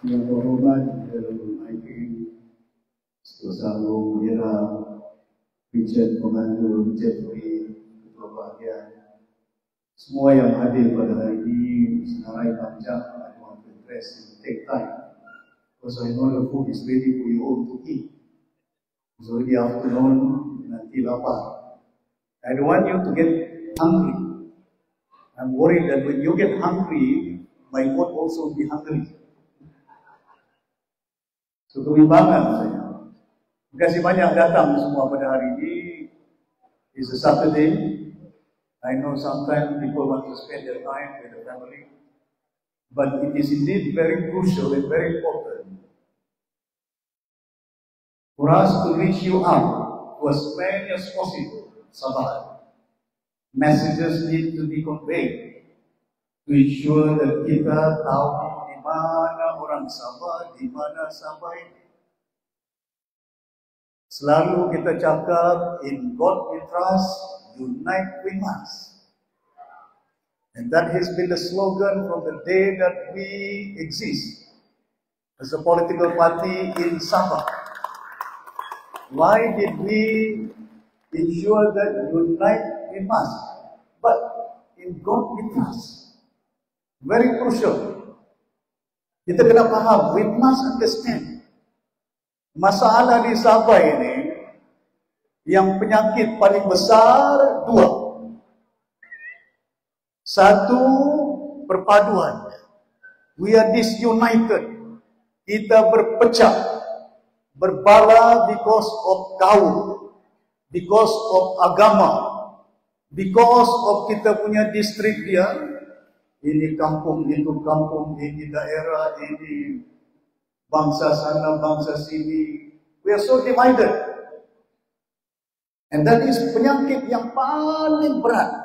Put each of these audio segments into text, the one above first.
Yang berhormat IP Sosalo Mira, Richard Komando, Jeffrey, Ketua Bahagian, semua yang hadir pada hari ini, senarai panjang, I want to address, take time, because I know the food is ready for you all to eat. It's already afternoon, nanti lapar. I don't want you to get hungry. I'm worried that when you get hungry, my God also be hungry. So kebimbangan saya. Terima kasih banyak datang semua pada hari ini. It's a Saturday. I know sometimes people want to spend their time with the family, but it is indeed very crucial and very important for us to reach you out to as many as possible. Sabah. Messages need to be conveyed to ensure that kita tahu di mana orang Sabah, di mana Sabah ini. Selalu kita cakap, in God we trust, unite we must. And that has been the slogan from the day that we exist as a political party in Sabah. Why did we ensure that unite we must? But in God we trust. Very crucial. Kita kena faham, we must understand. Masalah di Sabah ini, yang penyakit paling besar dua. Satu, perpaduan. We are disunited. Kita berpecah, berbala because of kaum, because of agama, because of kita punya distrik dia. Ini kampung, itu kampung, ini daerah, ini bangsa sana, bangsa sini. We are so divided. And that is penyakit yang paling berat.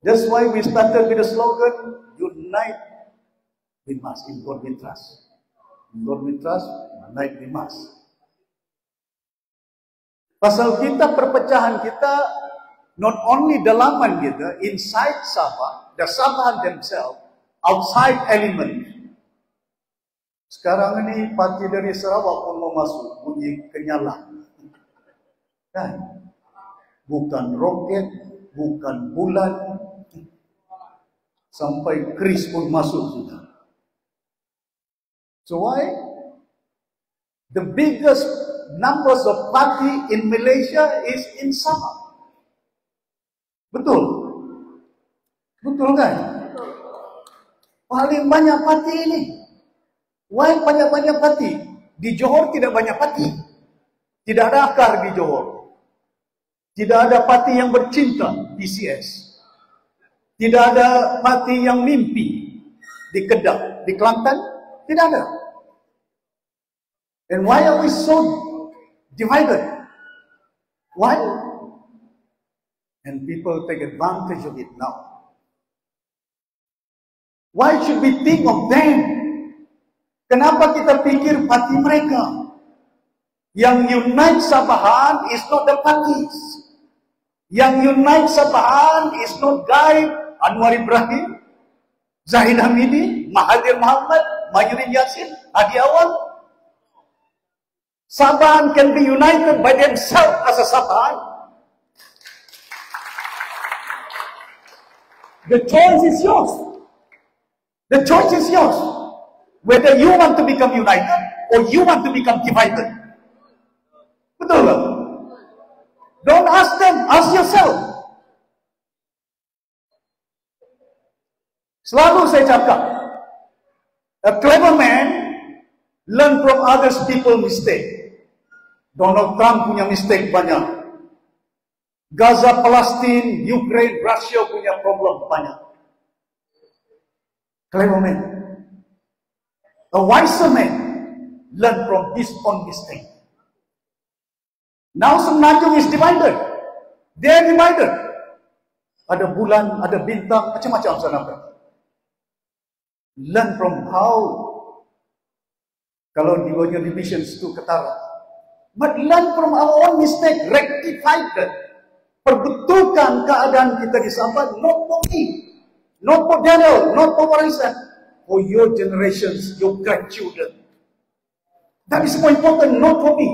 That's why we started with the slogan, unite we must, in God we trust. In God we trust, unite we must. Pasal kita, perpecahan kita, not only dalaman kita, inside Sabah, the Sabah themselves, outside element. Sekarang ini parti dari Sarawak pun mau masuk, bunyi Kenyala. Kan? Bukan roket, bukan bulan, sampai Kris pun masuk sudah. So why? The biggest numbers of party in Malaysia is in Sabah. Betul? Betul kan? Paling banyak parti ini. Why banyak-banyak parti? Di Johor tidak banyak parti. Tidak ada akar di Johor. Tidak ada parti yang bercinta, PCS. Tidak ada parti yang mimpi di Kedah, di Kelantan. Tidak ada. And why are we so divided? Why? And people take advantage of it now. Why should we think of them? Kenapa kita pikir parti mereka? Yang unite Sabahan is not the parties. Yang unite Sabahan is not Guy, Anwar Ibrahim, Zahid Hamidi, Mahathir Mohamad, Mahyudin Yassin, Hadi Awal. Sabahan can be united by themselves as a Sabahan. The choice is yours. The choice is yours. Whether you want to become united or you want to become divided. Betul tak? Don't ask them, ask yourself. Selalu saya cakap, a clever man learn from others people's mistake. Donald Trump punya mistake banyak. Gaza, Palestine, Ukraine, Russia punya problem banyak. Clever man. A wiser man learn from his own mistake. Now Semenanjung is divided. They are divided. Ada bulan, ada bintang, macam-macam sana. Learn from how. Kalau di bawahnya divisions itu ketara. But learn from our own mistake. Rectify that. Perbetulkan keadaan kita di Sabah. Not for me. Not for Daryl. Not for Warisan. for your generations, your grandchildren. That is more important, not for me.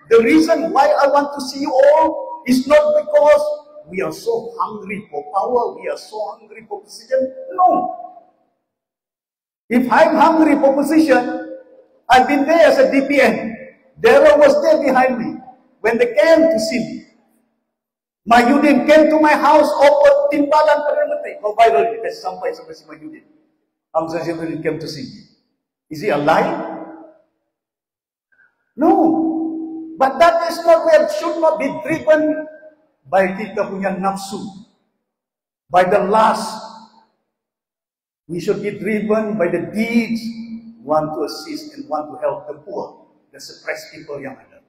The reason why I want to see you all is not because we are so hungry for power, we are so hungry for position. No. If I'm hungry for position, I've been there as a DPN. Daryl was there behind me when they came to see me. Mahyudin came to my house, offered timbalan Perdana Menteri. Kau viral ni, kasi sampai si Mahyudin. Hamzah Jamaludin came to see me. Is he a lie? No. But that is not where should not be driven by kita punya nafsu, by the lust. We should be driven by the deeds, want to assist and want to help the poor, the suppressed people yang ada.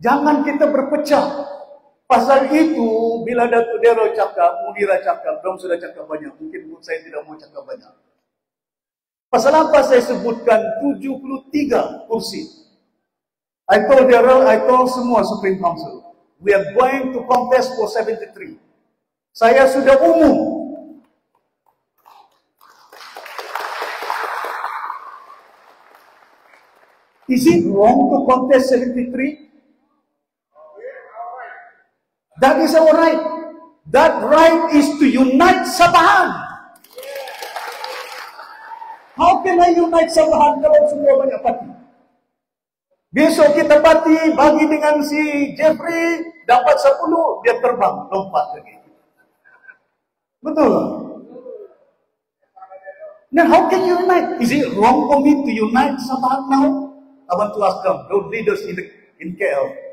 Jangan kita berpecah. Pasal itu, bila Datuk Daryl cakap, Mudira cakap, Dom sudah cakap banyak, mungkin saya tidak mau cakap banyak. Pasal apa saya sebutkan 73 kursi? I told Daryl, I told semua Supreme Council, we are going to contest for 73. Saya sudah umum. Is it wrong to contest 73? That is our right. That right is to unite Sabahan. How can I unite Sabahan kalau semua banyak parti? Besok kita parti, bagi dengan si Jeffrey, dapat 10, dia terbang, lompat lagi. Betul? Now how can you unite? Is it wrong for me to unite Sabahan now? I want to ask them, those leaders in KL.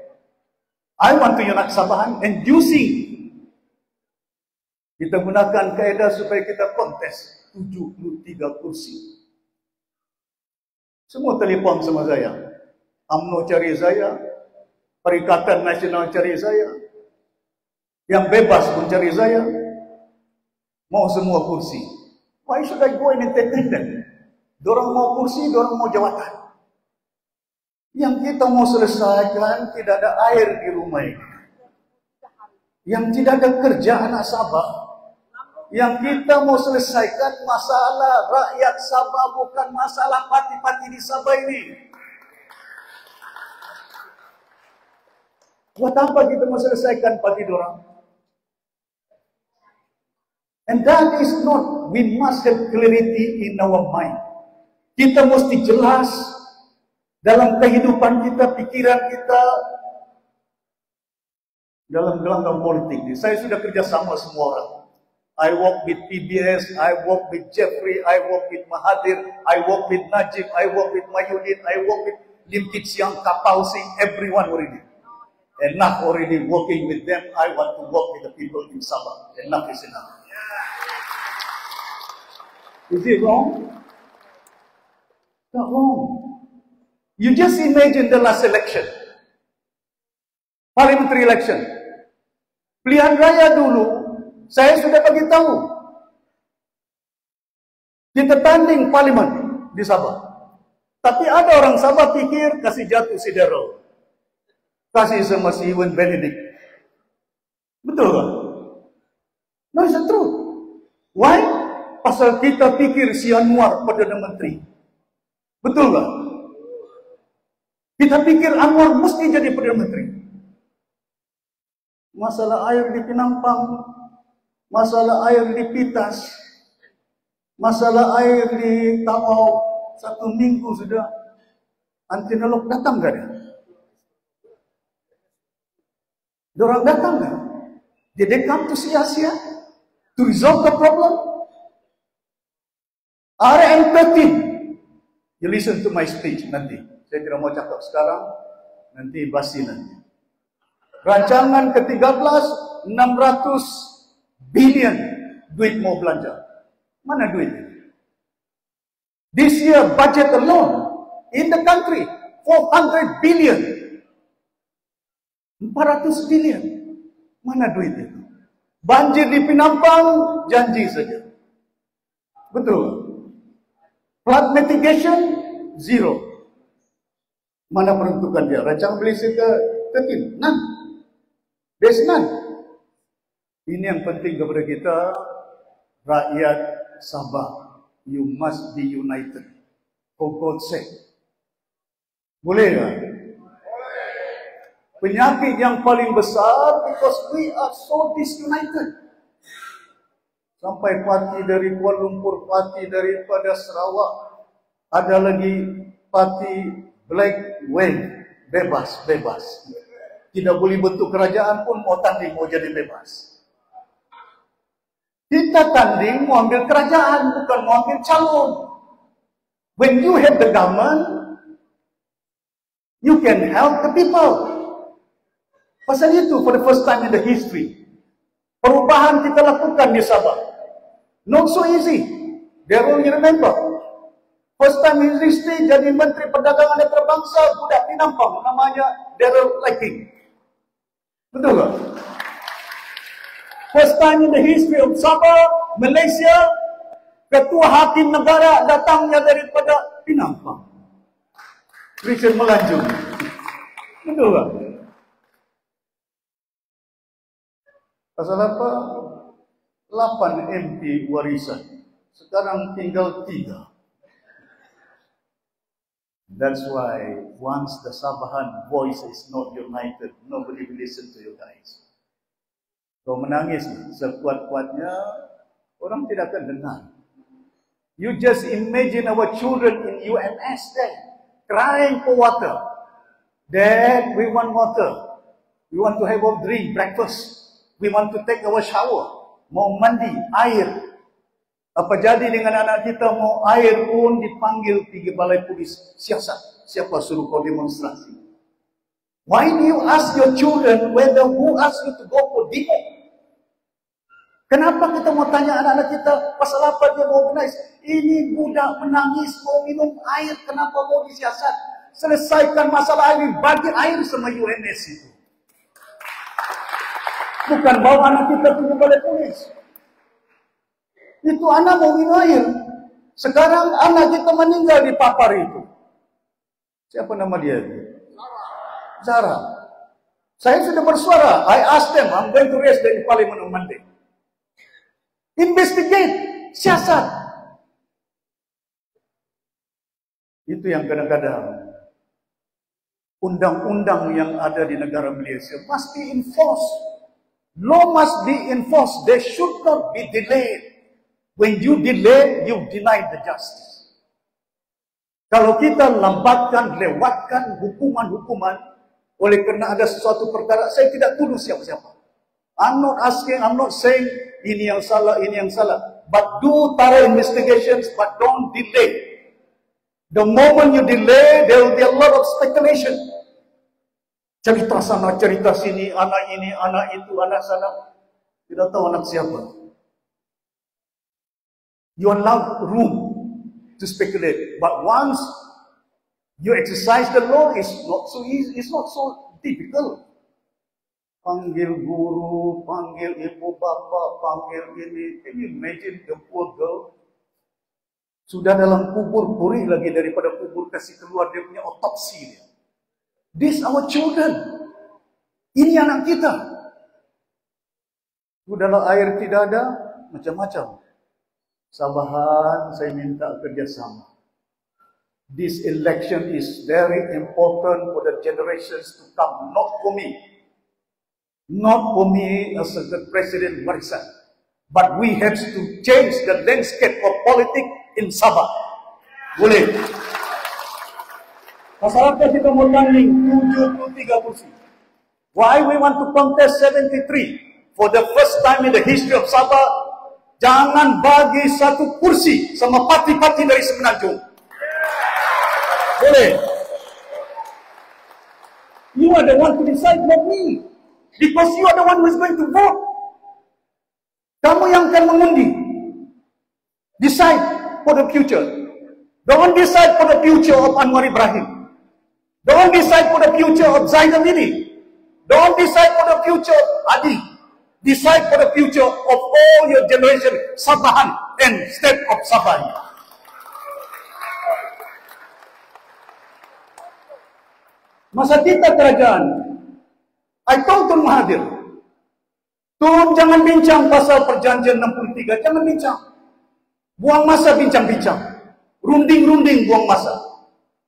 I want to unite Sabahan and using kita gunakan kaedah supaya kita kontes 73 kursi. Semua telefon sama saya. UMNO cari saya, Perikatan Nasional cari saya, yang bebas pun cari saya. Mau semua kursi. Why should I go and entertain them? Dorang mau kursi, dorang mau jawatan. Yang kita mau selesaikan tidak ada air di rumah ini. Yang tidak ada kerja anak Sabah. Yang kita mau selesaikan masalah rakyat Sabah, bukan masalah parti-parti di Sabah ini. Buat apa kita mau selesaikan parti dorang? And that is not, we must have clarity in our mind. Kita mesti jelas dalam kehidupan kita, pikiran kita, dalam gelanggang politik ini. Saya sudah kerjasama semua orang. I work with PBS, I work with Jeffrey, I work with Mahathir, I work with Najib, I work with Mahyudin, I work with Lim Kit Siang, Kapau Singh, everyone already. Enough already working with them, I want to work with the people in Sabah. Enough is enough. Is it wrong? Not wrong. You just imagine the last election, parliamentary election. Pilihan raya dulu, saya sudah bagi tahu. Kita tanding parlimen di Sabah. Tapi ada orang Sabah pikir kasih jatuh si Daryl, kasih sama si Iwan Benedict. Betul kan? No, it's true. Why? Pasal kita pikir si Anwar Perdana Menteri. Betul kan? Kita pikir Anwar mesti jadi Perdana Menteri. Masalah air di Penampang, masalah air di Pitas, masalah air di Tawau, 1 minggu sudah. Antinolog datang gak dia? Dorang datang gak? Did they come to Sia-Sia to resolve the problem? RM13. You listen to my speech nanti. Saya tidak mau cakap sekarang, nanti basi nanti. Rancangan ke-13, 600 billion duit mau belanja. Mana duit? This year budget alone in the country 400 billion. 400 billion. Mana duit itu? Banjir di Penampang janji saja. Betul. Flood mitigation zero. Mana peruntukan dia? Rancangan Malaysia ke-13? None. There's none. Ini yang penting kepada kita, rakyat Sabah. You must be united. For God's sake. Boleh tak? Penyakit yang paling besar because we are so disunited. Sampai parti dari Kuala Lumpur, parti daripada Sarawak, ada lagi parti Black Wave, bebas. Tidak boleh bentuk kerajaan pun mau tanding, mau jadi bebas. Kita tanding mau ambil kerajaan, bukan mau ambil calon. When you have the government, you can help the people. Pasal itu, for the first time in the history, perubahan kita lakukan di Sabah. Not so easy. There only remember. First time in history, jadi Menteri Perdagangan Antarabangsa, budak Pinampang, namanya Daryl Laking. Betul tak? First time in the history of Sabah, Malaysia, Ketua Hakim Negara datangnya daripada Pinampang. Richard Melanjung. Betul tak? Pasal apa? 8 MP warisan. Sekarang tinggal 3. That's why once the Sabahan voice is not united, nobody will listen to you guys. Kau menangis sekuat-kuatnya, orang tidak akan dengar. You just imagine our children in UMS there, crying for water. Dad, we want water. We want to have our drink, breakfast. We want to take our shower. Mau mandi, air. Apa jadi dengan anak kita mau air pun dipanggil pergi balai polis siasat. Siapa suruh kau demonstrasi? Why do you ask your children whether who asked you to go for demo? Kenapa kita mau tanya anak-anak kita pasal apa dia mau organize? Ini budak menangis mau minum air, kenapa mau disiasat? Selesaikan masalah air, bagi air sama UNS itu. Bukan bawa anak kita pergi balai polis. Itu anak mau minum air. Sekarang anak kita meninggal di Papar itu. Siapa nama dia? Zara. Saya sudah bersuara. I asked them, I'm going to raise the parliament on Monday. Investigate. Siasat. Itu yang kadang-kadang undang-undang yang ada di negara Malaysia must be enforced. Law must be enforced. They should not be delayed. When you delay, you deny the justice. Kalau kita lambatkan, lewatkan hukuman-hukuman oleh kerana ada sesuatu perkara, saya tidak tuduh siapa-siapa. I'm not asking, I'm not saying ini yang salah, ini yang salah. But do thorough investigations, but don't delay. The moment you delay, there will be a lot of speculation. Cerita sana, cerita sini, anak ini, anak itu, anak sana. Tidak tahu anak siapa. You allow room to speculate. But once you exercise the law, it's not so easy, it's not so difficult. Panggil guru, panggil ibu bapa, panggil ini. Can you imagine the poor girl? Sudah dalam kubur, puri lagi daripada kubur, kasih keluar dia punya otopsi dia. These our children. Ini anak kita. Udahlah air tidak ada, macam-macam. Sabahan, saya minta kerjasama. This election is very important for the generations to come. Not for me. Not for me as a President Warisan. But we have to change the landscape of politics in Sabah. Boleh. Masyarakat kita mau tanding 73 kursi. Why we want to contest 73? For the first time in the history of Sabah, jangan bagi satu kursi sama parti-parti dari Semenanjung. Boleh. You are the one to decide, not me. Because you are the one who is going to vote. Kamu yang akan mengundi. Decide for the future. Don't decide for the future of Anwar Ibrahim. Don't decide for the future of Zainal Abidin. Don't decide for the future of Adi. Decide for the future of all your generation, Sabahan and state of Sabah. Masa kita kerajaan, I told Tun Mahathir, Tun jangan bincang pasal perjanjian 63, jangan bincang. Buang masa bincang-bincang. Runding-runding buang masa.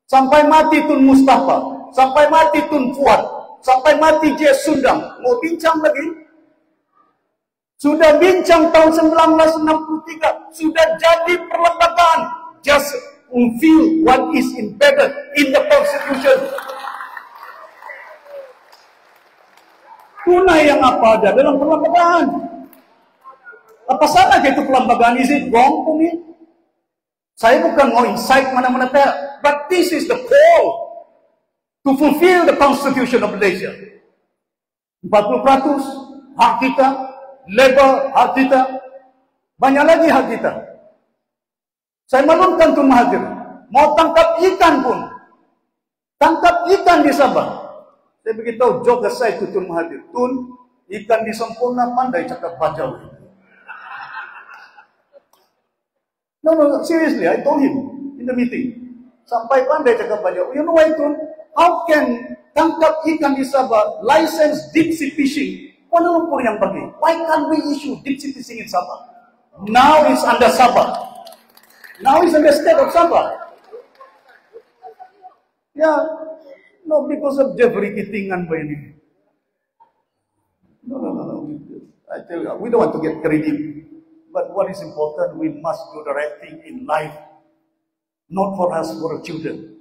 Sampai mati Tun Mustafa. Sampai mati Tun Fuad. Sampai mati J. Sundang. Mau bincang lagi? Sudah bincang tahun 1963. Sudah jadi perlembagaan. Just fulfill what is embedded in the Constitution. Tunai yang apa ada dalam perlembagaan. Apa salah itu perlembagaan? Is it wrong for me? Saya bukan mau insight mana-mana pihak. But this is the call to fulfill the Constitution of Malaysia. 40% hak kita, labor hak kita, banyak lagi hak kita. Saya maklumkan Tun Mahathir, mau tangkap ikan pun, tangkap ikan di Sabah. Saya beritahu joke saya itu Tun Mahathir, Tun, ikan di Sempurna pandai cakap bajau. No, seriously, I told him in the meeting. Sampai pandai cakap bajau. You know why, Tun? How can tangkap ikan di Sabah, license deep sea fishing, Kuala Lumpur yang bagi? Why can't we issue deep sea fishing in Sabah? Now it's under Sabah. Now it's under state of Sabah. Yeah, no, because of Jeffrey Kitingan by any. No. I tell you, we don't want to get greedy. But what is important, we must do the right thing in life. Not for us, for our children.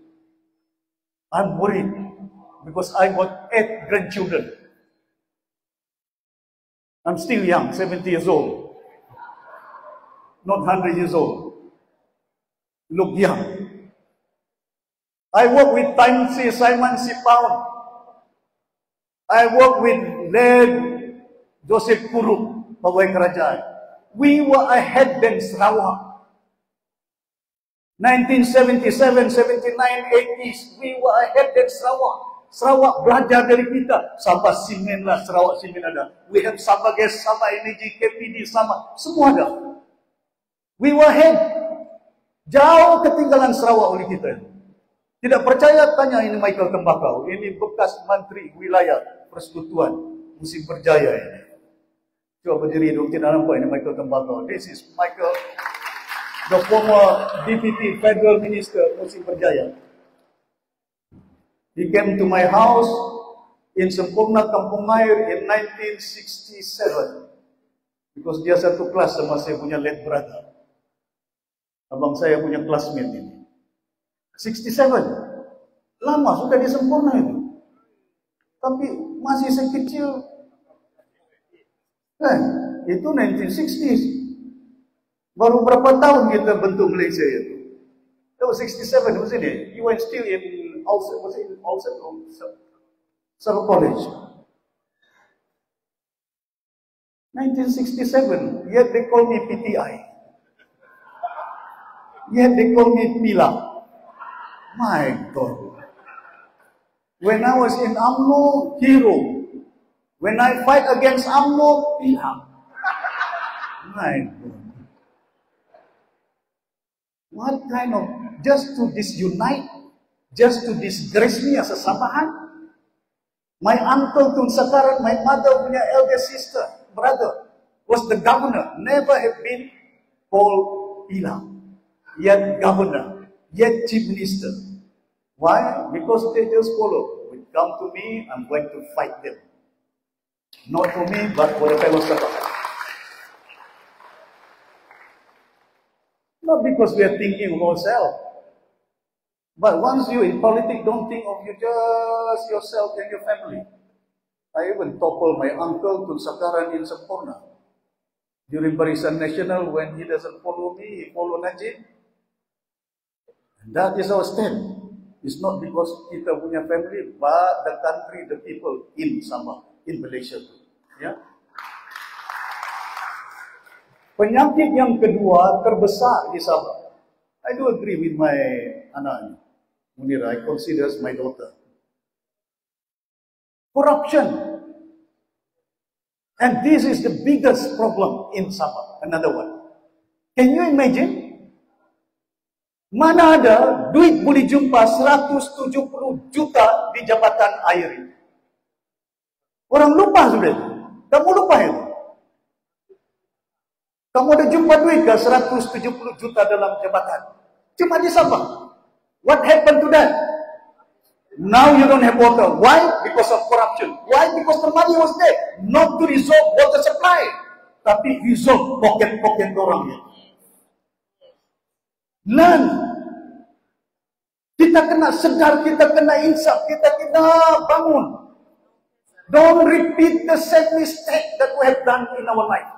I'm worried because I got 8 grandchildren. I'm still young, 70 years old. Not 100 years old. Look young. I work with Simon C. Pound. I work with Led Joseph Kurup, pegawai kerajaan. We were ahead than Sarawak. 1977, 79, 80s, we were ahead than Sarawak. Sarawak belajar dari kita. Sabah Simen lah, Sarawak Simen ada. We have Sabah Gas, Sabah Energy, KPD, sama. Semua ada. We were ahead. Jauh ketinggalan Sarawak oleh kita. Tidak percaya, tanya ini Michael Tembakau. Ini bekas Menteri Wilayah Persekutuan Musim Berjaya ini. Coba berdiri dulu, tidak nampak ini Michael Tembakau. This is Michael, the former Deputy Federal Minister Musim Berjaya. He came to my house in Sempurna Kampung Air in 1967. Because dia satu kelas sama saya punya late brother. Abang saya punya classmate ini. 67. Lama sudah di Sempurna itu. Tapi masih sekecil. Kan? Itu 1960s. Baru berapa tahun kita bentuk Malaysia itu? That was 67, wasn't it? You were still in Ulster, was it in Ulster or Surrey College? 1967, yet they call me PTI. Yet they call me Pila. My God. When I was in UMNO, hero. When I fight against UMNO, Pila. My God. What kind of, just to disunite, just to disgrace me as a Sabahan? My uncle Tun Sakaran, my mother punya elder sister, brother, was the governor, never have been called Pila. Yet governor, yet chief minister. Why? Because they just follow. When come to me, I'm going to fight them. Not for me, but for the fellow Sabahan. Not because we are thinking of ourselves. But once you're in politics, don't think of you just yourself and your family. I even toppled my uncle Tun Sakaran in Sempurna. During Barisan Nasional, when he doesn't follow me, he follow Najib. And that is our stand. It's not because kita punya family, but the country, the people in Sabah, in Malaysia. Ya. Penyakit yang kedua terbesar di Sabah. I do agree with my anak Munira. I consider as my daughter. Corruption. And this is the biggest problem in Sabah. Another one. Can you imagine? Mana ada duit boleh jumpa 170 juta di jabatan air ini? Orang lupa sudah itu. Kamu lupa itu. Kamu ada jumpa duit ke 170 juta dalam jabatan? Cuma di Sabah. What happened to that? Now you don't have water. Why? Because of corruption. Why? Because the money was there. Not to resolve water supply, tapi resolve pocket-pocket orangnya. Learn. Kita kena sedar, kita kena insaf, kita kena bangun. Don't repeat the same mistake that we have done in our life.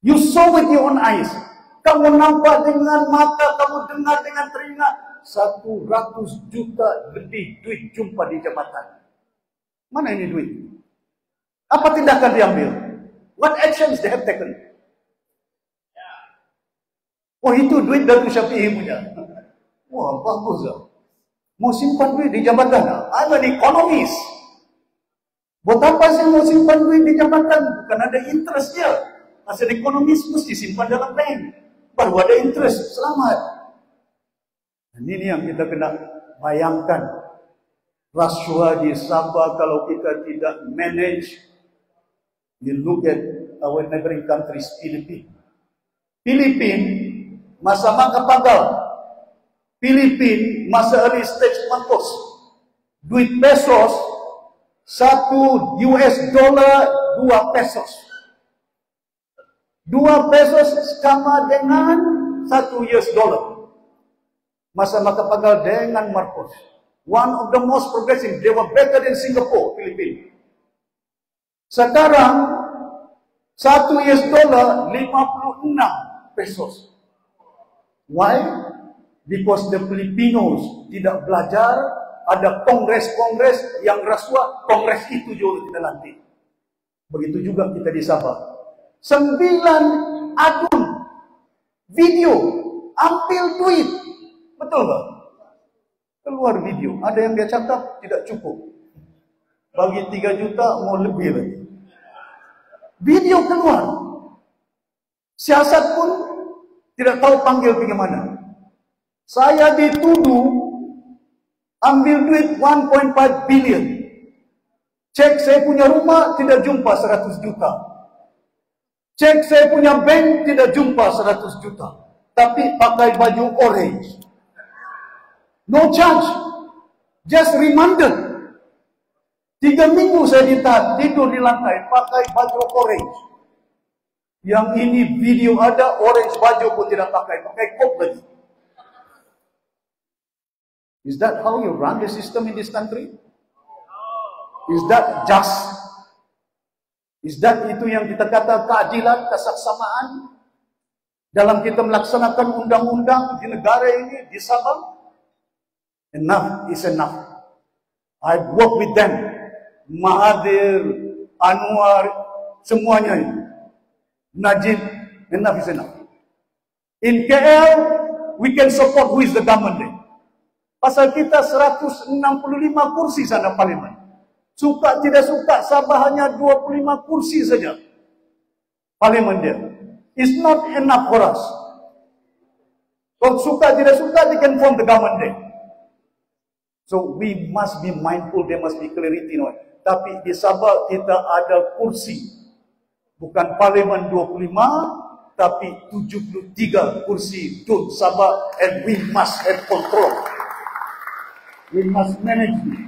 You saw with your own eyes. Kamu nampak dengan mata, kamu dengar dengan telinga. 100 juta lebih duit jumpa di jabatan. Mana ini duit? Apa tindakan diambil? What actions they have taken? Oh, itu duit Datuk Syafi'i punya. Wah, bagus lah. Mau simpan duit di jabatan? I'm an economist. Buat apa sih mau simpan duit di jabatan? Bukan ada interest dia. As an economist mesti simpan dalam bank. Baru ada interest. Selamat. Dan ini yang kita kena bayangkan. Rasuah di Sabah kalau kita tidak manage. You look at our neighboring countries, Philippines. Masa Makapagal. Masa early stage Marcos. Duit pesos, 1 US dollar, 2 pesos. 2 pesos sama dengan 1 US dollar. Masa Makapagal dengan Marcos. One of the most progressive. They were better than Singapore, Philippines. Sekarang 1 US dollar 56 pesos. Why? Because the Filipinos tidak belajar. Ada kongres-kongres yang rasuah. Kongres itu juga kita lantik. Begitu juga kita di Sabah. 9 adun video ambil duit. Betul tak? Keluar video. Ada yang dia cakap tidak cukup. Bagi 3 juta mau lebih lagi. Video keluar. Siasat pun tidak tahu panggil pergi mana. Saya dituduh ambil duit 1.5 billion. Cek saya punya rumah tidak jumpa 100 juta. Cek saya punya bank tidak jumpa 100 juta. Tapi pakai baju orange. No charge. Just remanded. 3 minggu saya ditahan, tidur di lantai, pakai baju orange. Yang ini video ada, orange baju pun tidak pakai kop lagi. Is that how you run the system in this country? Is that just? Is that itu yang kita kata keadilan, kesaksamaan? Dalam kita melaksanakan undang-undang di negara ini, di Sabah? Enough is enough. I've worked with them. Mahathir, Anwar, semuanya ini. Najib, enough is enough. In KL, we can support who is the government there. Pasal kita 165 kursi sana parlimen. Suka tidak suka, Sabah hanya 25 kursi saja. Parlimen dia. It's not enough for us. Kalau suka tidak suka, they can form the government there. So we must be mindful, there must be clarity. No? Tapi di Sabah kita ada kursi. Bukan parlimen 25, tapi 73 kursi Tun Sabah, and we must have control. We must manage it.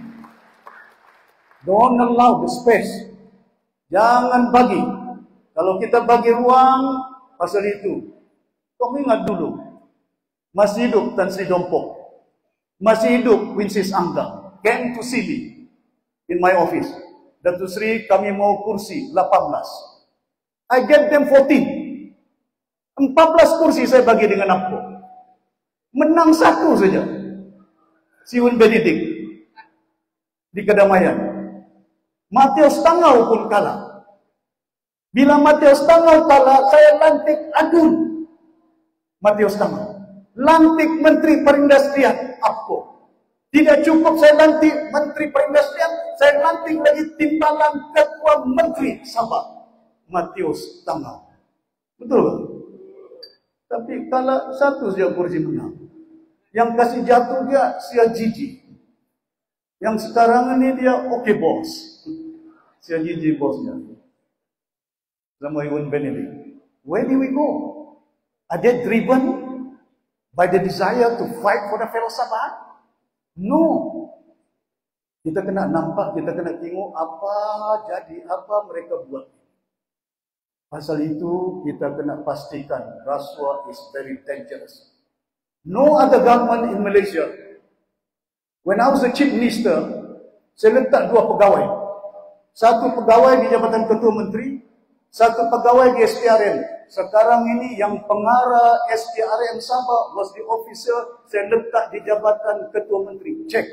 Don't allow the space. Jangan bagi. Kalau kita bagi ruang pasal itu. Kamu ingat dulu. Masih hidup Tan Sri Dompok. Masih hidup Winsis Angga. Came to see me in my office. Datuk Sri, kami mau kursi 18. I gave them 14. 14 kursi saya bagi dengan Apko. Menang 1 saja. Siun Benedict di Kedamaian. Matius Tangau pun kalah. Bila Matius Tangau kalah, saya lantik adun Matius Tangau. Lantik Menteri Perindustrian Apko. Tidak cukup saya lantik Menteri Perindustrian, saya lantik lagi timbalan Ketua Menteri Sabah, Matius Tangau. Betul tak? Tapi kalau 1 saja kursi menang. Yang kasih jatuh dia Sia Jiji. Yang sekarang ini dia okay bos. Sia Jiji bosnya. Sama Iwan Benedict. Where do we go? Are they driven by the desire to fight for the fellow Sabah? No. Kita kena nampak, kita kena tengok apa jadi, apa mereka buat. Pasal itu, kita kena pastikan rasuah is very dangerous. No other government in Malaysia. When I was a chief minister, saya letak 2 pegawai. Satu pegawai di Jabatan Ketua Menteri, satu pegawai di SPRM. Sekarang ini yang pengarah SPRM Sabah was the officer, saya letak di Jabatan Ketua Menteri. Cek.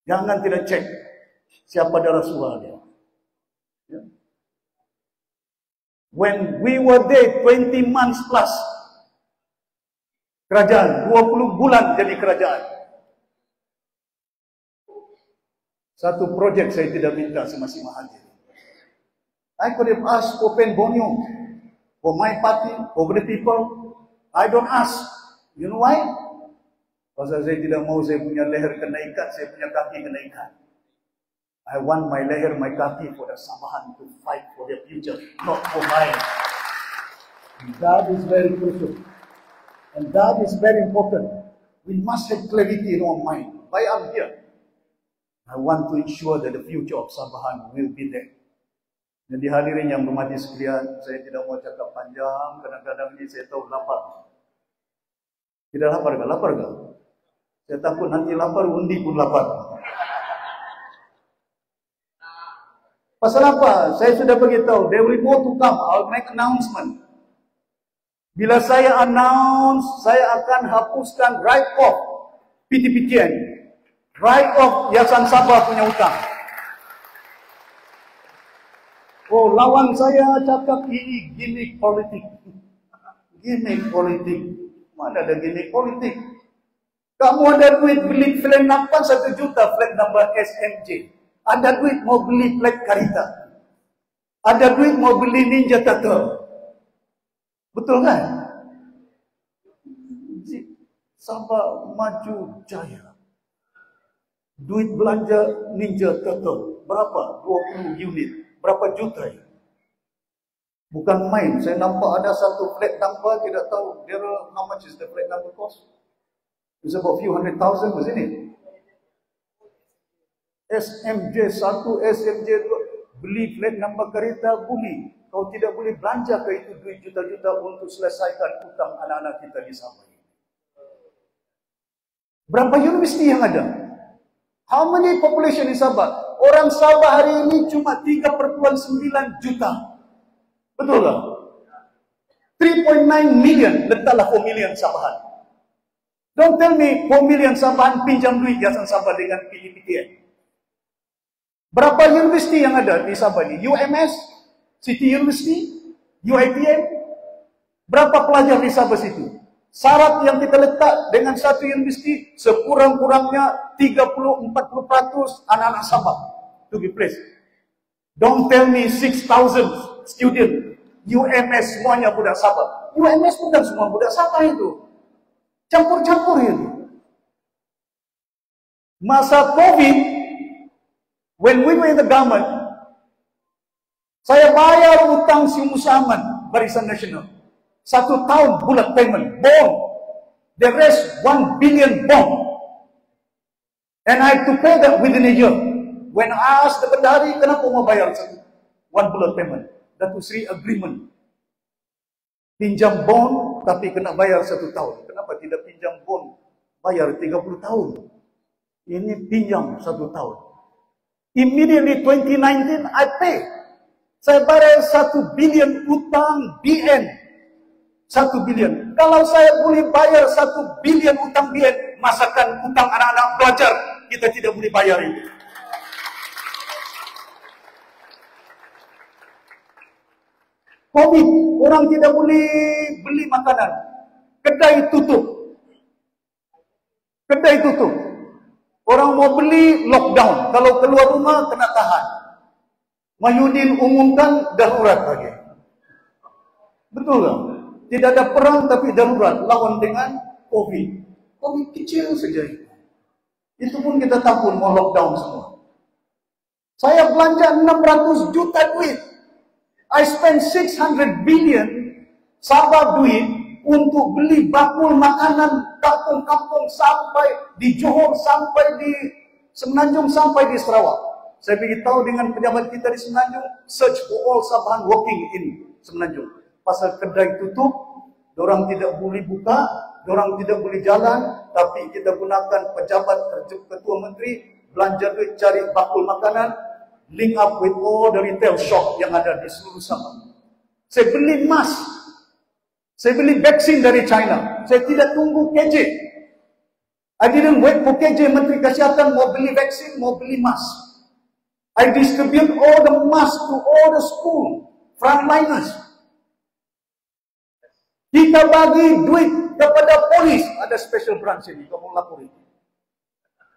Jangan tidak cek siapa ada rasuah dia. Ya. When we were there 20 months plus, kerajaan 20 bulan jadi kerajaan. Satu projek saya tidak minta semasa Mahathir. I could have asked for Pen Borneo, for my party, for the people. I don't ask. You know why? Pasal saya tidak mau saya punya leher kena ikat, saya punya kaki kena ikat. I want my leher, my kaki for the Sabahan to fight for their future, not for mine. And that is very crucial. And that is very important. We must have clarity in our mind. Why I'm here? I want to ensure that the future of Sabahan will be there. Jadi hadirin yang berhormat sekalian, saya tidak mau cakap panjang, kadang-kadang ini saya tahu lapar. Tidak lapar ke? Lapar ke? Saya takut nanti lapar, undi pun lapar. Pasal apa? Saya sudah beritahu, there will more to come. I'll make announcement. Bila saya announce, saya akan hapuskan write-off PTPTN. Write-off Yayasan Sabah punya hutang. Oh, lawan saya cakap ini gimmick politik. Gimmick politik. Mana ada gimmick politik? Kamu ada duit beli flag nampak 1 juta flag number SMJ. Ada duit mau beli flag Karita. Ada duit mau beli Ninja Turtle. Betul kan? Sabah maju jaya. Duit belanja Ninja Turtle. Berapa? 20 unit. Berapa juta ya? Bukan main. Saya nampak ada satu flag number, tidak tahu how much is the flag number cost. It's about few hundred thousand, wasn't it? SMJ 1, SMJ 2, beli flag number kereta, beli. Kau tidak boleh belanja ke itu duit juta-juta untuk selesaikan hutang anak-anak kita di Sabah. Berapa universiti yang ada? How many population di Sabah? Orang Sabah hari ini cuma 3,9 juta. Betul tak? 3.9 million, letaklah 4 million Sabahan. Don't tell me 4 million Sabahan pinjam duit Yayasan Sabah dengan PTPTN. Berapa universiti yang ada di Sabah ini? UMS, City University, UITM. Berapa pelajar di Sabah situ? Syarat yang kita letak dengan satu universiti, sekurang-kurangnya 30-40% anak-anak Sabah to be placed. Don't tell me 6,000 student, UMS semuanya budak Sabah. UMS bukan semua budak Sabah itu. Campur-campur itu. Masa COVID, when we were in the government, saya bayar utang si Musaman, Barisan Nasional. 1 tahun bullet payment, bond. The rest 1 billion bond. And I had to pay that within a year. When I asked the Bendahari, kenapa mau bayar 1 bullet payment? That was agreement. Pinjam bond, tapi kena bayar 1 tahun. Kenapa tidak pinjam bond, bayar 30 tahun? Ini pinjam 1 tahun. Immediately 2019, I pay. Saya bayar 1 billion utang BN. 1 billion. Kalau saya boleh bayar 1 billion utang BN, masakan utang anak-anak pelajar, kita tidak boleh bayar itu. COVID, orang tidak boleh beli makanan. Kedai tutup. Kedai tutup. Orang mau beli, lockdown. Kalau keluar rumah, kena tahan. Mahyudin umumkan darurat lagi. Betul tak? Tidak ada perang tapi darurat. Lawan dengan COVID. COVID kecil saja itu. Itu pun kita takut mau lockdown semua. Saya belanja 600 juta duit. I spend 600 billion Sabah duit untuk beli bakul makanan kampung-kampung sampai di Johor, sampai di Semenanjung, sampai di Sarawak. Saya beritahu dengan pejabat kita di Semenanjung, search for all Sabahan working in Semenanjung. Pasal kedai tutup, dorang tidak boleh buka, dorang tidak boleh jalan, tapi kita gunakan pejabat ketua menteri, belanja duit, cari bakul makanan, link up with all the retail shop yang ada di seluruh Sabah. Saya beli emas. Saya beli vaksin dari China. Saya tidak tunggu KJ. I didn't wait for KJ, Menteri Kesihatan mau beli vaksin, mau beli mask. I distribute all the mask to all the school, frontliners. Kita bagi duit kepada polis. Ada special branch ini, kamu lapor ini.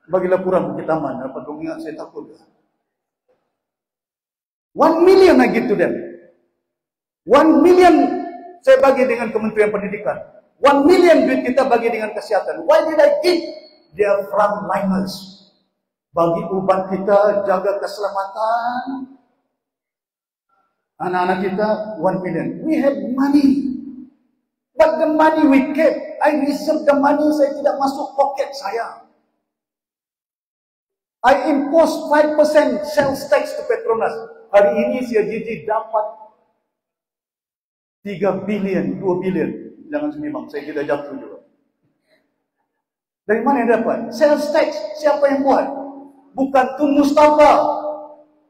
Bagi laporan Bukit Taman, apa dong ingat saya takut. 1 million I give to them. 1 million saya bagi dengan Kementerian Pendidikan. 1 million duit kita bagi dengan kesihatan. Why did I give? They are frontliners. Bagi ubat kita, jaga keselamatan. Anak-anak kita, 1 million. We have money. But the money we kept, I reserve the money, saya tidak masuk poket saya. I impose 5% sales tax to Petronas. Hari ini CIGG dapat 3 billion, 2 billion. Jangan senimbang, saya tidak jatuh juga. Dari mana yang dapat? Sales tax. Siapa yang buat? Bukan Tun Mustafa,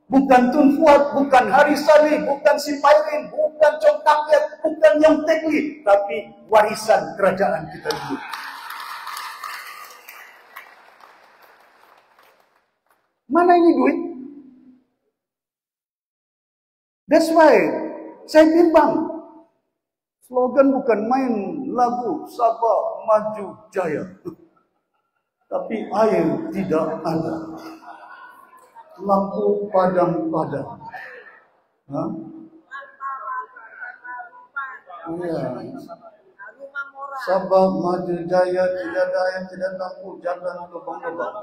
bukan Tun Fuad, bukan Haris Saleh, bukan Sipairin, bukan Chong Kakyat, bukan Yong Tekli, tapi warisan kerajaan kita dulu. Mana ini duit? That's why saya bimbang. Slogan bukan main lagu Sabah Maju Jaya. Tapi air tidak ada. Lampu padam-padam. Ya. Sabah Maju Jaya, tidak ada air, tidak ada lampu, jalan lubang-lubang.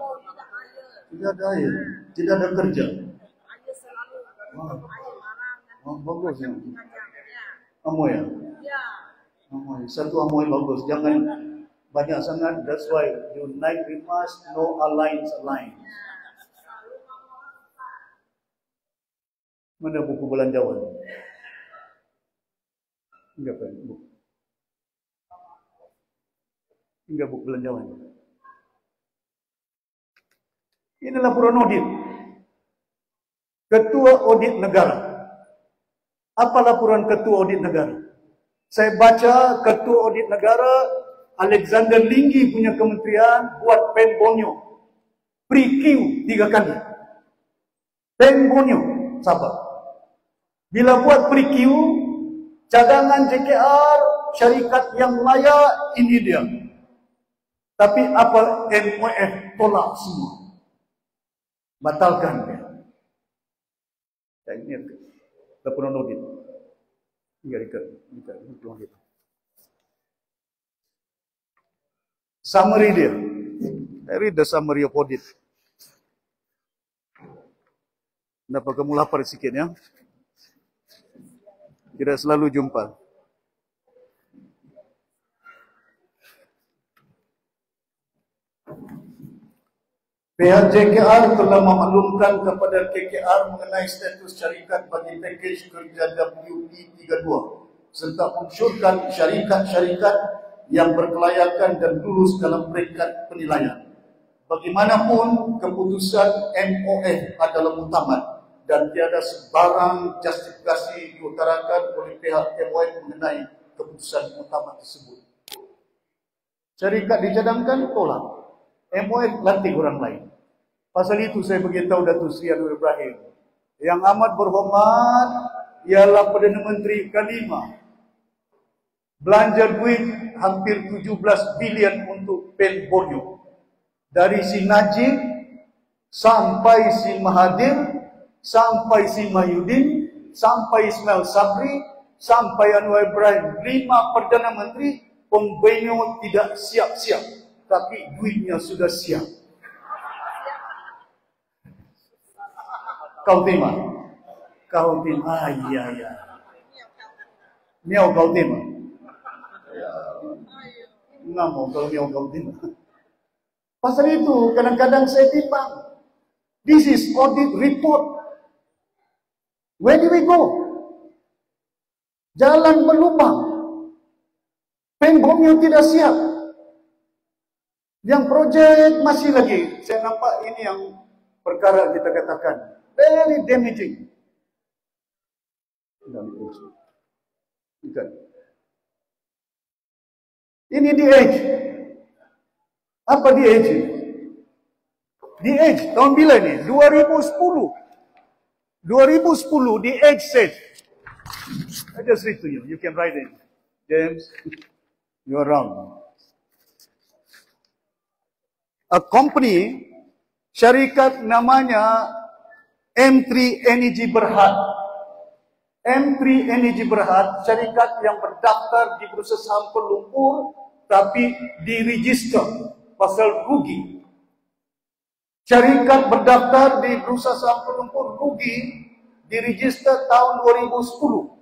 Tidak ada air, tidak ada kerja. Bagus ya. Amoy ya? Amoy. Satu amoy bagus. Jangan banyak sangat. That's why unite we must, no alliance. Mana buku belanjawan? Enggak apa? Enggak buku belanjawan. Ini laporan audit. Ketua Audit Negara. Apa laporan Ketua Audit Negara? Saya baca Ketua Audit Negara Alexander Linggi punya kementerian buat Pen Borneo. Pre-Q 3 kali. Pen Borneo, Sabah. Bila buat pre-Q, cadangan JKR, syarikat yang layak, ini dia. Tapi apa MOF tolak semua. Batalkan dia. Saya ingat laporan audit. Enggak dikat. Summary dia. I read the summary of audit. Kenapa kamu lapar sikit ya? Tidak selalu jumpa. Pihak JKR telah memaklumkan kepada KKR mengenai status syarikat bagi pakej kerja WP 32 serta menunjukkan syarikat-syarikat yang berkelayakan dan lulus dalam peringkat penilaian. Bagaimanapun, keputusan MOF adalah muktamad dan tiada sebarang justifikasi diutarakan oleh pihak MOF mengenai keputusan muktamad tersebut. Syarikat dicadangkan, tolak. MOF lantik orang lain. Pasal itu saya beritahu Datuk Seri Anwar Ibrahim. Yang amat berhormat ialah Perdana Menteri kelima. Belanja duit hampir 17 bilion untuk Pen Borneo. Dari si Najib sampai si Mahathir, sampai si Mahyudin, sampai Ismail Sabri, sampai Anwar Ibrahim. 5 Perdana Menteri, Borneo tidak siap-siap. Tapi duitnya sudah siap. Kau terima? Kau terima? Iya. Miao Gaudim. Nggak mau kalau Miao Gaudim. Pasal itu kadang-kadang saya timbang. This is audit report. Where do we go? Jalan berlubang. Penghomnya tidak siap. Yang projek masih lagi. Saya nampak ini yang perkara kita katakan. Very damaging. Bukan. Ini di age. Apa di age? Di age. Tahun bila ini? 2010. 2010 di age said. I just read to you. You can write it. James, you're wrong. A company, syarikat namanya M3 Energy Berhad. M3 Energy Berhad, syarikat yang berdaftar di Bursa Saham Kuala Lumpur, tapi diregister pasal rugi. Syarikat berdaftar di Bursa Saham Kuala Lumpur rugi, diregister tahun 2010.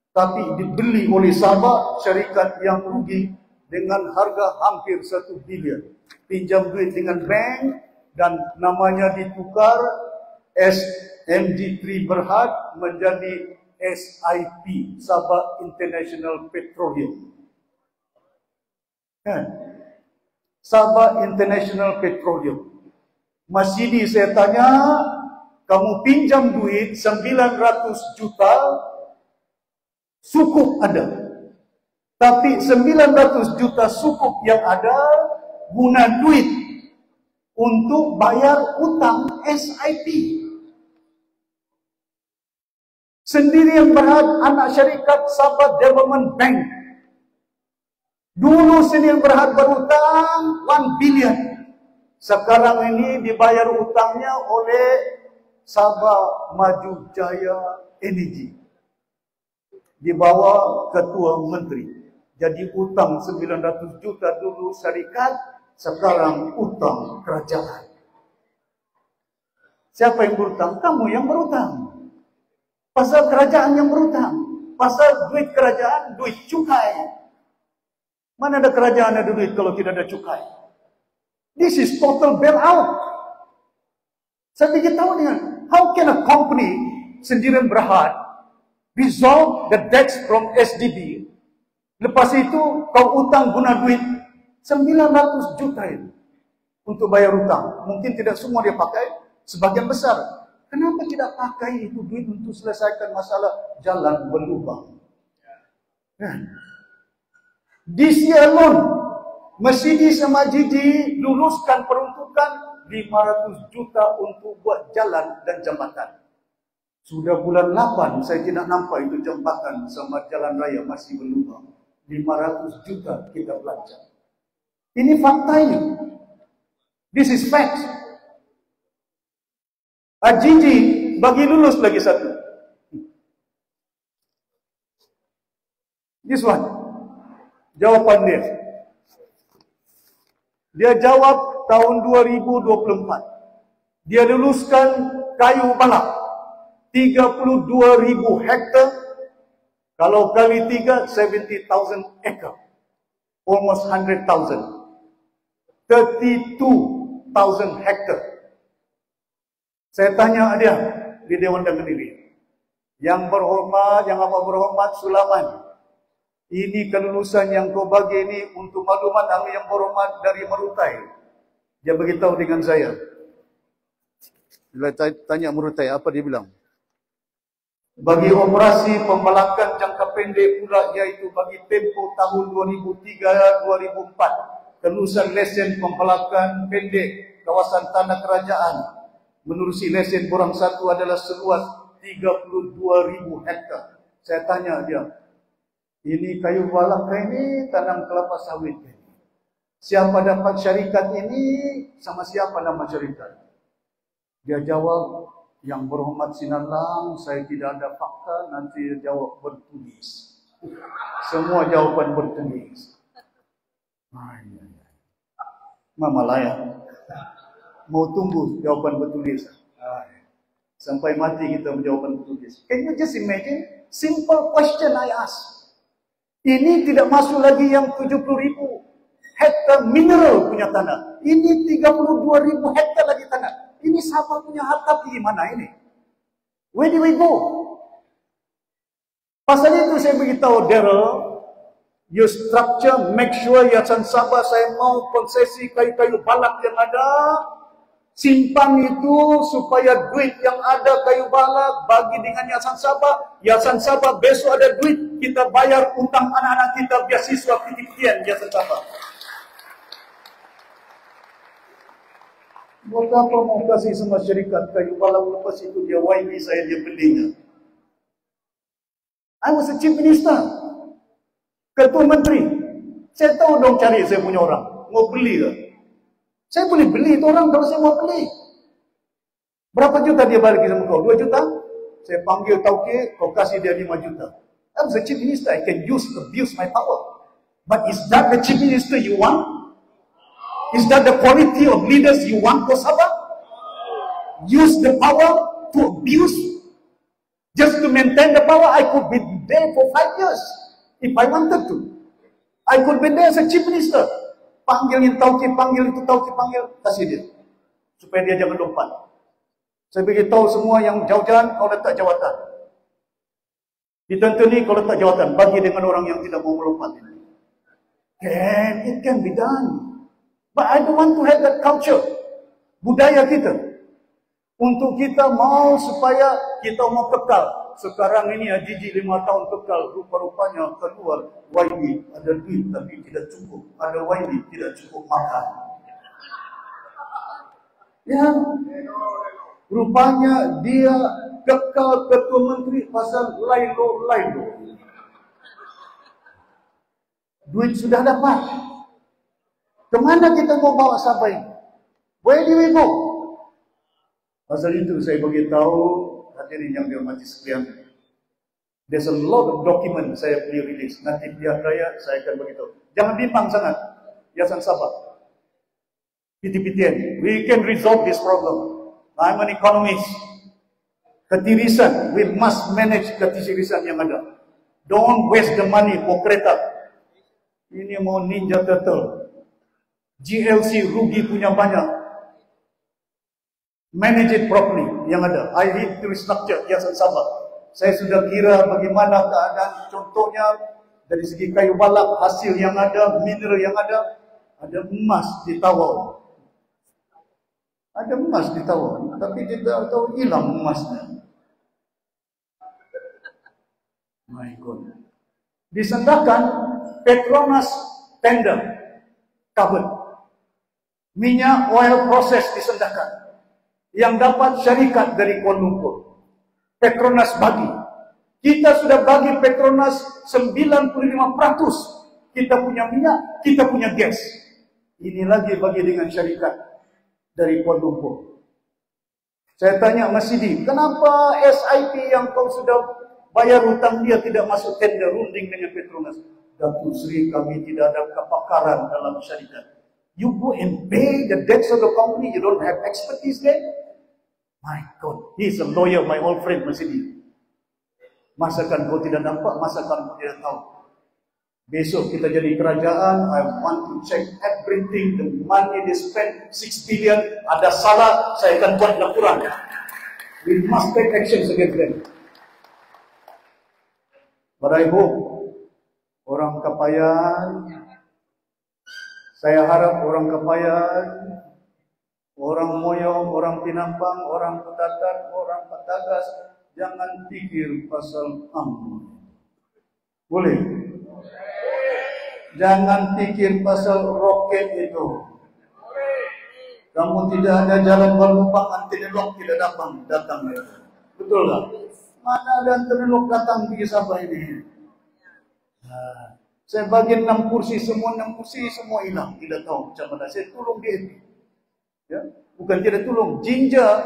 Tapi dibeli oleh sahabat syarikat yang rugi dengan harga hampir 1 bilion. Pinjam duit dengan bank dan namanya ditukar SMG3 Berhad menjadi SIP, Sabah International Petroleum. Kan? Sabah International Petroleum. Masih di saya tanya, kamu pinjam duit 900 juta, sukuk ada. Tapi 900 juta sukuk yang ada, guna duit untuk bayar utang SIP. Sendirian Berhad anak syarikat Sabah Development Bank. Dulu Sendirian Berhad berutang 1 bilion. Sekarang ini dibayar utangnya oleh Sabah Maju Jaya Energy. Di bawah Ketua Menteri. Jadi utang 900 juta dulu syarikat, sekarang utang kerajaan. Siapa yang berutang? Kamu yang berutang. Pasal kerajaan yang berutang. Pasal duit kerajaan, duit cukai. Mana ada kerajaan ada duit kalau tidak ada cukai? This is total bailout. Saya ingin tahu ni, how can a company Sendirian Berhad resolve the debts from SDB? Lepas itu kau utang guna duit 900 juta itu untuk bayar utang. Mungkin tidak semua dia pakai, sebagian besar. Kenapa tidak pakai itu duit untuk selesaikan masalah jalan berlubang? Kan? This year alone, Mercedes sama Gigi luluskan peruntukan 500 juta untuk buat jalan dan jambatan. Sudah bulan 8, saya tidak nampak itu jambatan sama jalan raya masih berlubang. 500 juta kita belanja. Ini fakta ini. This is fact. Gigi bagi lulus lagi satu. This one. Jawapan dia. Dia jawab tahun 2024. Dia luluskan kayu balak 32,000 hektar. Kalau kali 3, 70,000 acre. Almost 100,000. 32,000 hektar. Saya tanya dia di Dewan Dagang Negeri. Yang berhormat, yang amat berhormat Sulaiman. Ini kelulusan yang kau bagi ini untuk maklumat kami yang berhormat dari Merutai. Dia beritahu dengan saya. Bila tanya Merutai, apa dia bilang? Bagi operasi pembalakan jangka pendek pula, iaitu bagi tempoh tahun 2003-2004. Kelulusan lesen pembalakan pendek kawasan tanah kerajaan menerusi lesen borang 1 adalah seluas 32,000 hektar. Saya tanya dia, ini kayu balak ini, tanam kelapa sawit ini. Siapa dapat syarikat ini, sama siapa nama syarikat? Dia jawab, yang berhormat Sinarlang, saya tidak ada fakta, nanti dia jawab bertulis. Semua jawapan bertulis. Mama layak. Mau tunggu jawapan bertulis. Sampai mati kita menjawapan bertulis. Can you just imagine? Simple question I ask. Ini tidak masuk lagi yang 70.000 hektar mineral punya tanah. Ini 32.000 hektar lagi tanah. Ini Sabah punya harta gimana ini? Where do we go? Pasal itu saya beritahu Daryl, you structure, make sure Yayasan Sabah, saya mau konsesi kayu-kayu balak yang ada, simpan itu supaya duit yang ada kayu balak bagi dengan Yayasan Sabah. Yayasan Sabah besok ada duit, kita bayar utang anak-anak kita beasiswa PTPN Yayasan Sabah. Buat apa mau kasih semua syarikat kayu balak, lepas itu dia YB saya, dia belinya. I was a chief minister, ketua menteri. Saya tahu dong cari saya punya orang, mau beli ke? Saya boleh beli itu orang kalau saya mau beli. Berapa juta dia balik sama kau? 2 juta? Saya panggil tauke, kau kasih dia 5 juta. I was a chief minister, I can abuse my power. But is that the chief minister you want? Is that the quality of leaders you want for Sabah? Use the power to abuse? Just to maintain the power, I could be there for 5 years. If I wanted to. I could be there as a chief minister. Panggilin tauke, panggil itu tauke, panggil, kasih dia. Supaya dia jangan lompat. Saya beritahu semua yang jauh-jauh, kau letak jawatan. Di tentu ni kau letak jawatan, bagi dengan orang yang tidak mau melompat. It can be done. But I don't want to have that culture. Budaya kita. Untuk kita mau supaya kita mau kekal. Sekarang ini Jiji 5 tahun kekal, rupa-rupanya keluar YB ada duit tapi tidak cukup. Ada YB tidak cukup makan. Ya, rupanya dia kekal ketua menteri pasal lailo. Duit sudah dapat. Kemana kita mau bawa Sabah ini? Where do we go? Pasal itu saya beritahu hadirin yang dihormati sekalian. There's a lot of document saya beli rilis. Nanti biar raya saya akan beritahu. Jangan bimbang sangat. Yayasan Sabah. PTPTN. We can resolve this problem. I'm an economist. Ketirisan. We must manage ketirisan yang ada. Don't waste the money for kereta. Ini mau Ninja Turtle. GLC rugi punya banyak. Manage it properly yang ada. I need to restructure Yayasan Sabah. Saya sudah kira bagaimana keadaan, contohnya dari segi kayu balak, hasil yang ada, mineral yang ada emas di Tawau. Ada emas di Tawau, tapi kita tahu hilang emasnya. My God. Disendakan Petronas tender covered. Minyak oil proses disendakan. Yang dapat syarikat dari Kuala Lumpur. Petronas bagi. Kita sudah bagi Petronas 95%. Kita punya minyak, kita punya gas. Ini lagi bagi dengan syarikat dari Kuala Lumpur. Saya tanya Mas Sidi, kenapa SIP yang kau sudah bayar hutang dia tidak masuk tender runding dengan Petronas? Datuk Seri, kami tidak ada kepakaran dalam syarikat. You go and pay the debts of the company, you don't have expertise there? My God, he's a lawyer, my old friend, masih dia. Masakan kau tidak nampak, masakan kau tidak tahu. Besok kita jadi kerajaan, I want to check everything, the money they spend, 6 billion, ada salah, saya akan buat laporan. We must take actions against them. But I hope, orang Kapayan, saya harap orang Kapayan, orang Moyong, orang Pinampang, orang Putatan, orang Patagas, jangan pikir pasal boleh? Jangan pikir pasal roket itu. Kamu tidak ada jalan berlubang, antenelok tidak datang. Betul tak? Mana ada antenelok datang di Sabah ini? Nah, saya bagi 6 kursi, semua hilang. Tidak tahu macam mana. Saya tolong dia. Ya, bukan tidak tolong. Jinja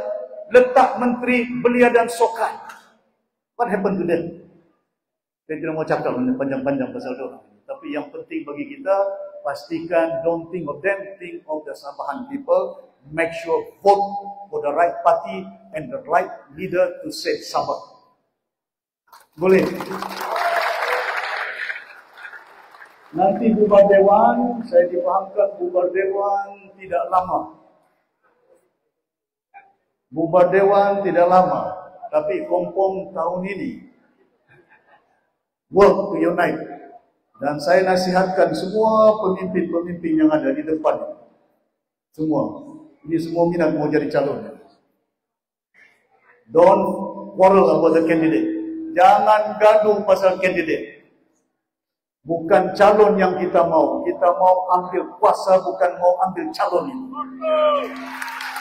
letak Menteri Belia dan Sokan. What happened to them? Saya tidak mau cakap panjang-panjang pasal itu. Tapi yang penting bagi kita, pastikan don't think of them, think of the Sabahan people. Make sure vote for the right party and the right leader to save Sabah. Boleh? Nanti bubar dewan, saya dipahamkan bubar dewan tidak lama. Bubar dewan tidak lama, tapi kompom tahun ini work to unite. Dan saya nasihatkan semua pemimpin-pemimpin yang ada di depan. Ini semua minat mau jadi calon. Don't quarrel about the candidate. Jangan gaduh pasal candidate. Bukan calon yang kita mau. Kita mau ambil kuasa, bukan mau ambil calon itu.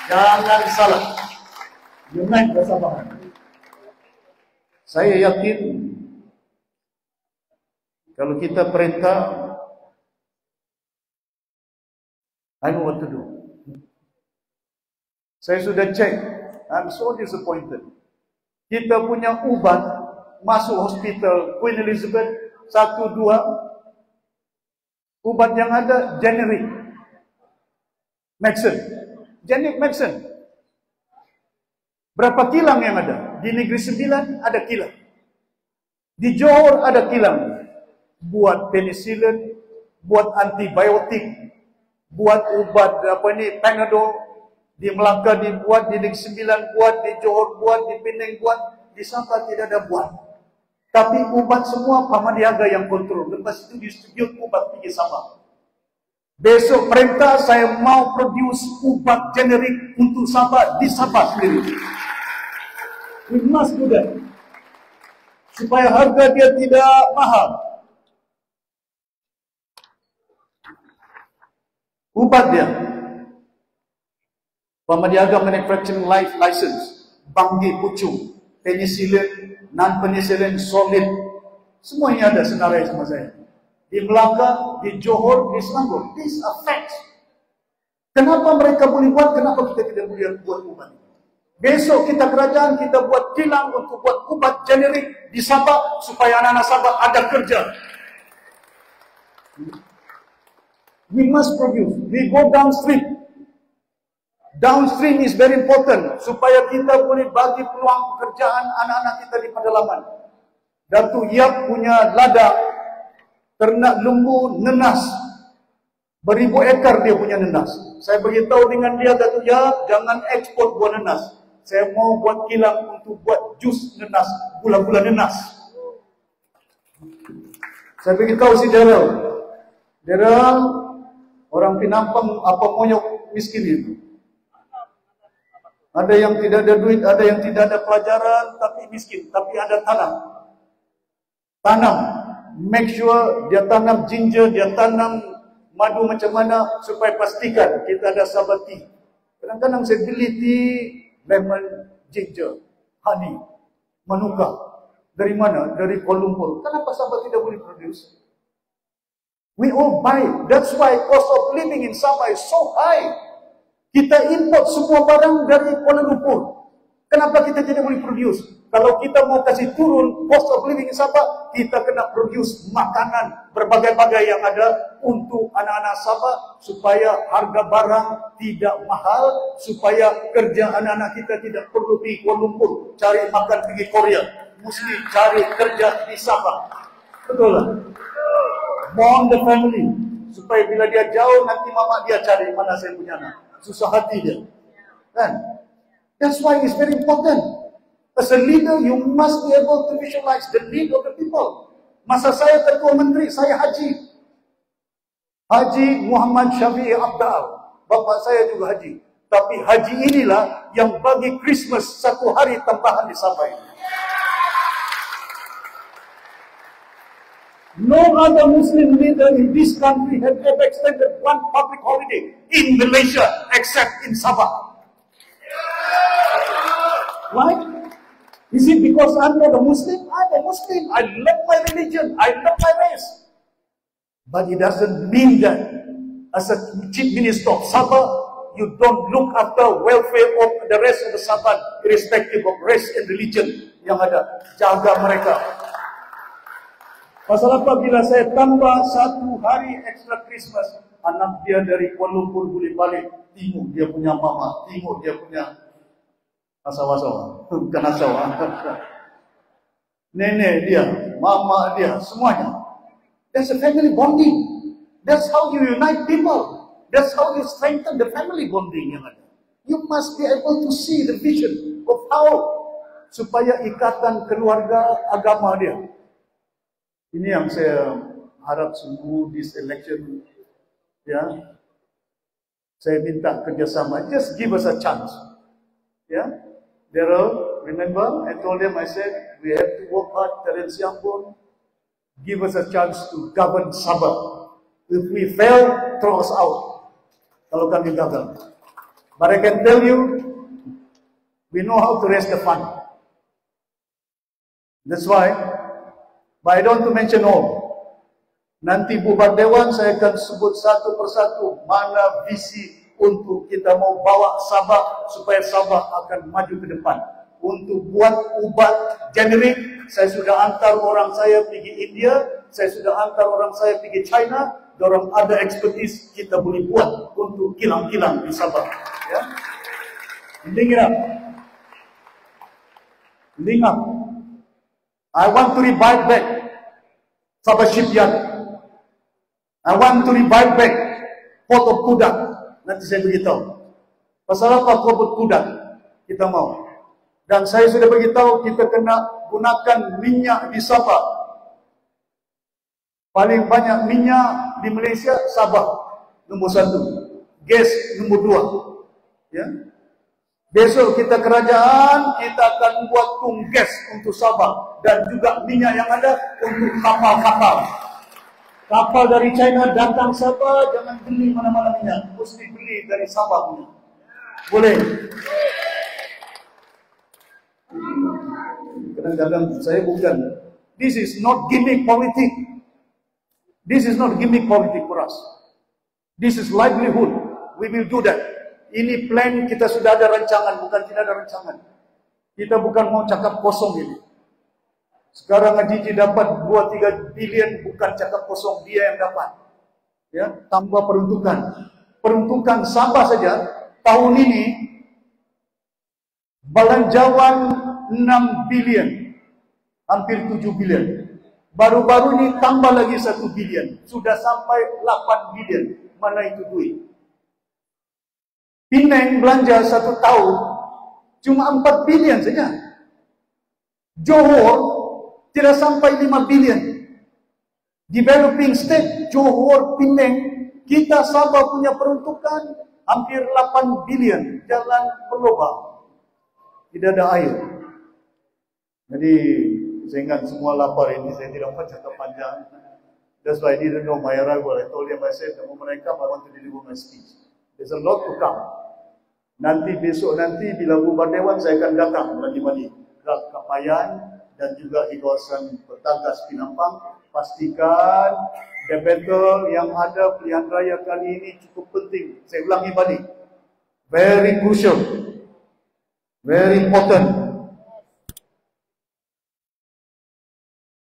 Jangan salah. Unite bersama. Saya yakin kalau kita perintah, I know what to do. Saya sudah cek, I'm so disappointed. Kita punya ubat masuk hospital Queen Elizabeth 1, 2. Ubat yang ada generic medicine. Generic medicine. Berapa kilang yang ada? Di Negeri Sembilan ada kilang. Di Johor ada kilang. Buat penicillin, buat antibiotik, buat obat Panadol. Di Melaka dibuat, di Negeri Sembilan buat, di Johor buat, di Penang buat, di Sabah tidak ada buat. Tapi ubat semua Pamadiaga yang kontrol. Lepas itu disetujui ubat pergi Sabah. Besok perintah saya mau produce ubat generik untuk Sabah di Sabah sendiri. We must do that. Supaya harga dia tidak mahal. Ubat dia. Pamadiaga Manufacturing License, Banggi Pucung, penicillin, non-penicillin, solid, semuanya ada senarai sama saya. Di Melaka, di Johor, di Selangor. These are facts. Kenapa mereka boleh buat, kenapa kita tidak boleh buat ubat? Besok kita kerajaan, kita buat kilang untuk buat ubat generik di Sabah, supaya anak-anak Sabah ada kerja. We must produce. We go downstream. Downstream is very important supaya kita boleh bagi peluang pekerjaan anak-anak kita di pedalaman. Datuk Yap punya ladang ternak lembu nenas. Beribu ekar dia punya nenas. Saya beritahu dengan dia, Datuk Yap, jangan ekspor buah nenas. Saya mau buat kilang untuk buat jus nenas, gula-gula nenas. Saya beritahu si Daryl, orang Pinampang apa monyok miskin itu. Ada yang tidak ada duit, ada yang tidak ada pelajaran, tapi miskin, tapi ada tanam. Tanam, make sure dia tanam ginger, dia tanam madu macam mana, supaya pastikan kita ada sabati. Kadang-kadang saya beli tea, lemon, ginger, honey, manuka. Dari mana? Dari Kuala Lumpur. Kenapa Sabah tidak boleh produce? We all buy. That's why cost of living in Sabah is so high. Kita import semua barang dari Kuala Lumpur. Kenapa kita tidak boleh produce? Kalau kita mau kasih turun cost of living in Sabah, kita kena produce makanan berbagai-bagai yang ada untuk anak-anak Sabah, supaya harga barang tidak mahal, supaya kerja anak-anak kita tidak perlu pergi Kuala Lumpur cari makan pergi Korea, mesti cari kerja di Sabah. Betul lah. Bond the family, supaya bila dia jauh nanti mama dia cari mana saya punya anak. Susah hati dia. Kan? That's why it's very important. As a leader, you must be able to visualize the need of the people. Masa saya ketua menteri, saya haji. Haji Muhammad Syafi'i Abdal. Bapak saya juga haji. Tapi haji inilah yang bagi Christmas 1 hari tambahan di Sabah ini. No other Muslim leader in this country has ever extended one public holiday in Malaysia except in Sabah. Why? Is it because I'm not a Muslim? I'm a Muslim. I love my religion. I love my race. But it doesn't mean that as a chief minister of Sabah, you don't look after welfare of the rest of the Sabah, irrespective of race and religion yang ada. Jaga mereka. Pasal apa bila saya tambah 1 hari extra Christmas, anak dia dari Kuala Lumpur boleh balik, tengok dia punya mama, tengok dia punya asawa-asawa, bukan asawa, nenek dia, mama dia, semuanya. That's a family bonding. That's how you unite people. That's how you strengthen the family bonding yang ada. You must be able to see the vision of how supaya ikatan keluarga agama dia. Ini yang saya harap sungguh this election, ya. Saya minta kerjasama. Just give us a chance. Yeah, Daryl, remember I told them, I said we have to work hard. Terence Yambon, give us a chance to govern Sabah. If we fail, throw us out. Kalau kami gagal. But I can tell you, we know how to raise the fund. That's why, but I don't want to mention all. Nanti bubar dewan saya akan sebut satu persatu mana visi untuk kita mau bawa Sabah supaya Sabah akan maju ke depan. Untuk buat ubat generik, saya sudah hantar orang saya pergi India, saya sudah hantar orang saya pergi China, dorang ada expertise kita boleh buat untuk kilang-kilang di Sabah. Ya, link up. Link up. I want to revive back Sabah Shipyard. I want to revive back Port of Kudat. Nanti saya beritahu. Pasal apa Port Kudat kita mau. Dan saya sudah beritahu kita kena gunakan minyak di Sabah. Paling banyak minyak di Malaysia Sabah nombor 1. Gas nombor 2. Ya. Besok kita kerajaan, kita akan buat tung gas untuk Sabah dan juga minyak yang ada untuk kapal-kapal. Kapal dari China datang Sabah, jangan beli mana-mana minyak, mesti beli dari Sabah punya. Boleh? Kadang-kadang saya bukan. This is not gimmick politik. This is not gimmick politik for us. This is livelihood. We will do that. Ini plan, kita sudah ada rancangan, bukan tidak ada rancangan. Kita bukan mau cakap kosong ini. Sekarang Adiji dapat 2-3 bilion, bukan cakap kosong, dia yang dapat. Ya, tambah peruntukan. Peruntukan Sabah saja tahun ini belanjawan 6 bilion, hampir 7 bilion. Baru-baru ini tambah lagi 1 bilion, sudah sampai 8 bilion. Mana itu duit? Penang belanja 1 tahun cuma 4 bilion saja. Johor tidak sampai 5 bilion. Developing state, Johor, Penang, kita Sabah punya peruntukan hampir 8 bilion. Jalan berlubang. Tidak ada air. Jadi, saya ingat semua lapar ini, saya tidak mau cakap panjang. That's why I didn't know my arrival. I told him, I said, the moment I come, I want to deliver my speech. There's a lot to come. Nanti, besok nanti, bila bubar dewan, saya akan datang lagi-lagi ke Kapayan, dan juga di kawasan Batangas Pinampang. Pastikan the battle yang ada pilihan raya kali ini cukup penting. Saya ulangi balik, very crucial, very important.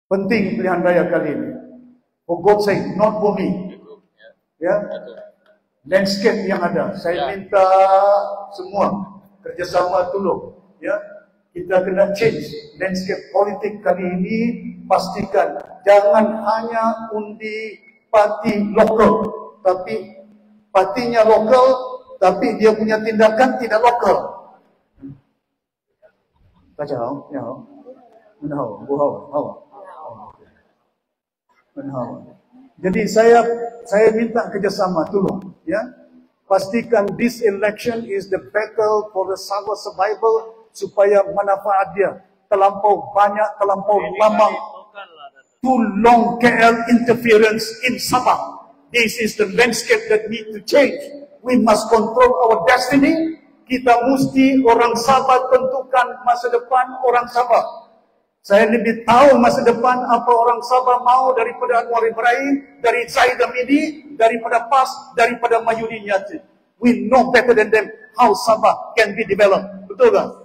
Penting pilihan raya kali ini. For God's sake, not for me. Ya, landscape yang ada, saya minta semua kerjasama tolong. Ya. Kita kena change landscape politik kali ini. Pastikan jangan hanya undi parti lokal, tapi partinya lokal, tapi dia punya tindakan tidak lokal. Kacau, ya, menhau, buhau. Jadi saya minta kerjasama tolong, ya. Pastikan this election is the battle for the Sabah survival. Supaya manfaat dia terlampau banyak, terlampau lama. Too long KL interference in Sabah. This is the landscape that need to change. We must control our destiny. Kita mesti orang Sabah tentukan masa depan orang Sabah. Saya lebih tahu masa depan apa orang Sabah mau daripada Anwar Ibrahim, dari Zaid Hamidi, daripada PAS, daripada Mahyudin Yassin. We know better than them how Sabah can be developed. Betul tak?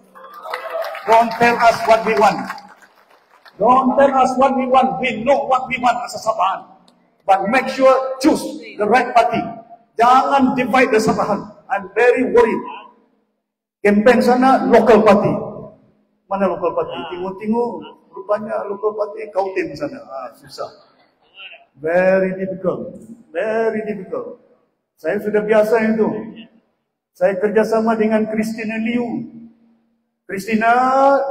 Don't tell us what we want. Don't tell us what we want. We know what we want as a Sabahan. But make sure choose the right party. Jangan divide the Sabahan. I'm very worried. Campaign sana local party. Mana local party? Tengok-tengok rupanya local party Kautim sana. Susah. Very difficult. Very difficult. Saya sudah biasa itu. Saya kerjasama dengan Christina Liu. Christina,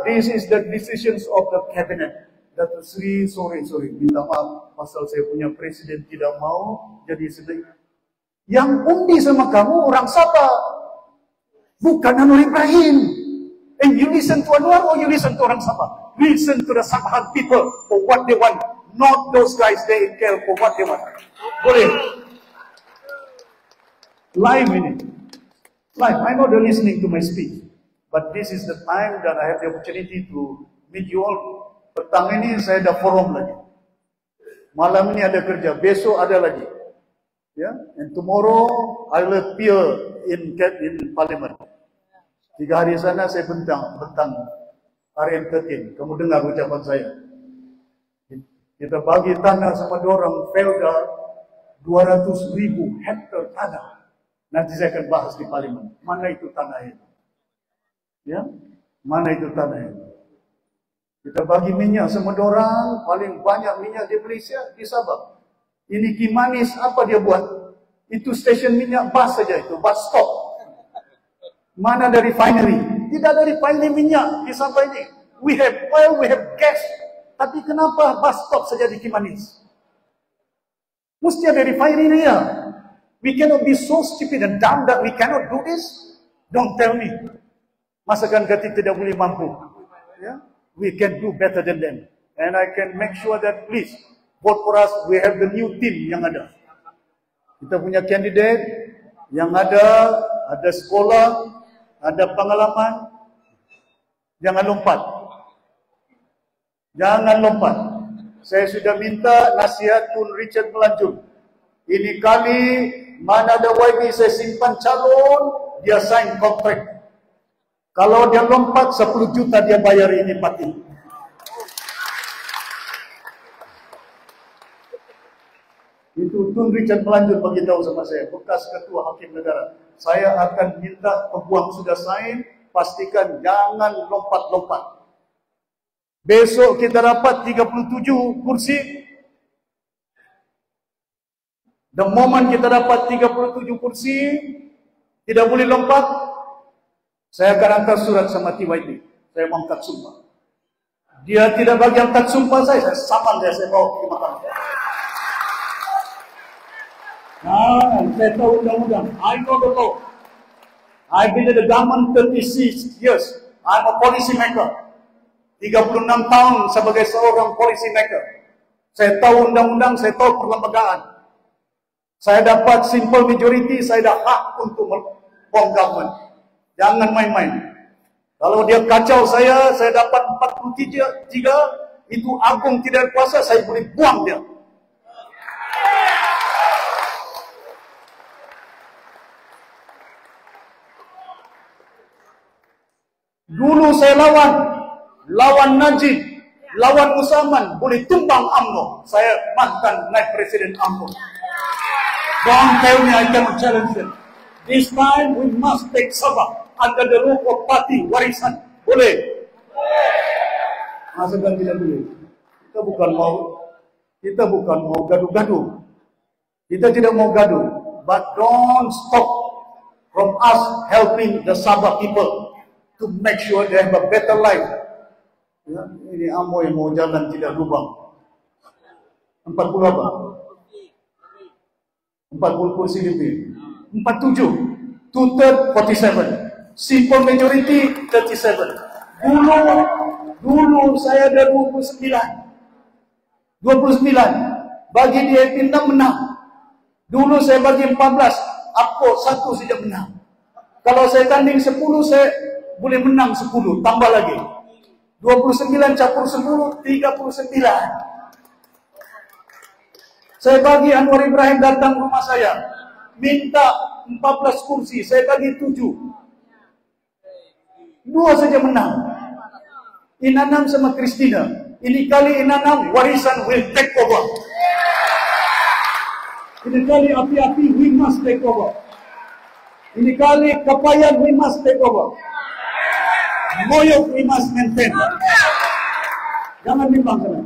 this is the decisions of the cabinet. Datuk Seri, sorry, minta maaf pasal saya punya presiden tidak mau jadi sedih. Yang undi sama kamu orang Sabah, bukan Anwar Ibrahim. And you listen to Anwar or you listen to orang Sabah? Listen to the Sabahan people for what they want, not those guys they care for what they want. Boleh? Live ini. Live. I know they're listening to my speech, but this is the time that I have the opportunity to meet you all. Petang ini saya ada forum lagi. Malam ini ada kerja, besok ada lagi. Yeah? And tomorrow I will appear in Parliament. 3 hari sana saya bentang RM13. Kamu dengar ucapan saya. Kita bagi tanah sama orang Felda 200,000 hektar tanah. Nanti saya akan bahas di Parlimen. Mana itu tanah itu? Ya? Mana itu tanah itu? Kita bagi minyak sama orang, paling banyak minyak di Malaysia di Sabah. Ini Kimanis, apa dia buat? Itu stesen minyak bus saja itu, bus stop. Mana dari refinery? Tidak ada refinery minyak di Sabah ini. We have oil, we have gas. Tapi kenapa bus stop saja di Kimanis? Mesti ada refinery ya. We cannot be so stupid and dumb that we cannot do this. Don't tell me. Masakan kita tidak boleh mampu. Yeah? We can do better than them. And I can make sure that please, vote for us, we have the new team yang ada. Kita punya candidate yang ada sekolah, ada pengalaman. Jangan lompat. Jangan lompat. Saya sudah minta nasihat Tun Richard Melanjut. Ini kali mana ada YB saya simpan calon, dia sign kontrak. Kalau dia lompat 10 juta dia bayar ini pati. Itu Tun Richard Melanjut beritahu sama saya, bekas ketua hakim negara. Saya akan minta peguam sudah sign, pastikan jangan lompat-lompat. Besok kita dapat 37 kursi. The moment kita dapat 37 kursi, tidak boleh lompat. Saya akan hantar surat sama TYT. Saya mau angkat sumpah. Dia tidak bagi angkat sumpah saya saman dia, saya bawa ke mahkamah. Nah, saya tahu undang-undang. I know the law. I've been in the government 36 years. I'm a policy maker. 36 tahun sebagai seorang policy maker. Saya tahu undang-undang, saya tahu perlembagaan. Saya dapat simple majority, saya ada hak untuk form government. Jangan main-main. Kalau dia kacau saya dapat 43, itu Agung tidak kuasa, saya boleh buang dia. Dulu saya lawan Najib, lawan Musaman, boleh tumbang UMNO. Saya mantan naik presiden UMNO. Don't tell me I cannot challenge them. This time we must take Sabah under the roof of party warisan. Boleh? Masakan tidak boleh. Kita bukan mau gaduh-gaduh. Kita tidak mau gaduh. But don't stop from us helping the Sabah people to make sure they have a better life. Ya, ini Amo yang mau jalan tidak lubang. 40 apa? 40 kursi lebih. 47, 2/3, 47. Simple majority 37. Dulu saya ada 29. Bagi dia 6 menang. Dulu saya bagi 14, aku 1 saja menang. Kalau saya tanding 10, saya boleh menang 10, tambah lagi. 29 campur 10, 39. Saya bagi Anwar Ibrahim datang rumah saya, minta 14 kursi, saya bagi 7. 2 saja menang. Inanam sama Christina. Ini kali Inanam warisan will take over. Ini kali api-api we must take over. Ini kali Kapayan we must take over. Moyok we must maintain. Jangan bimbang sana.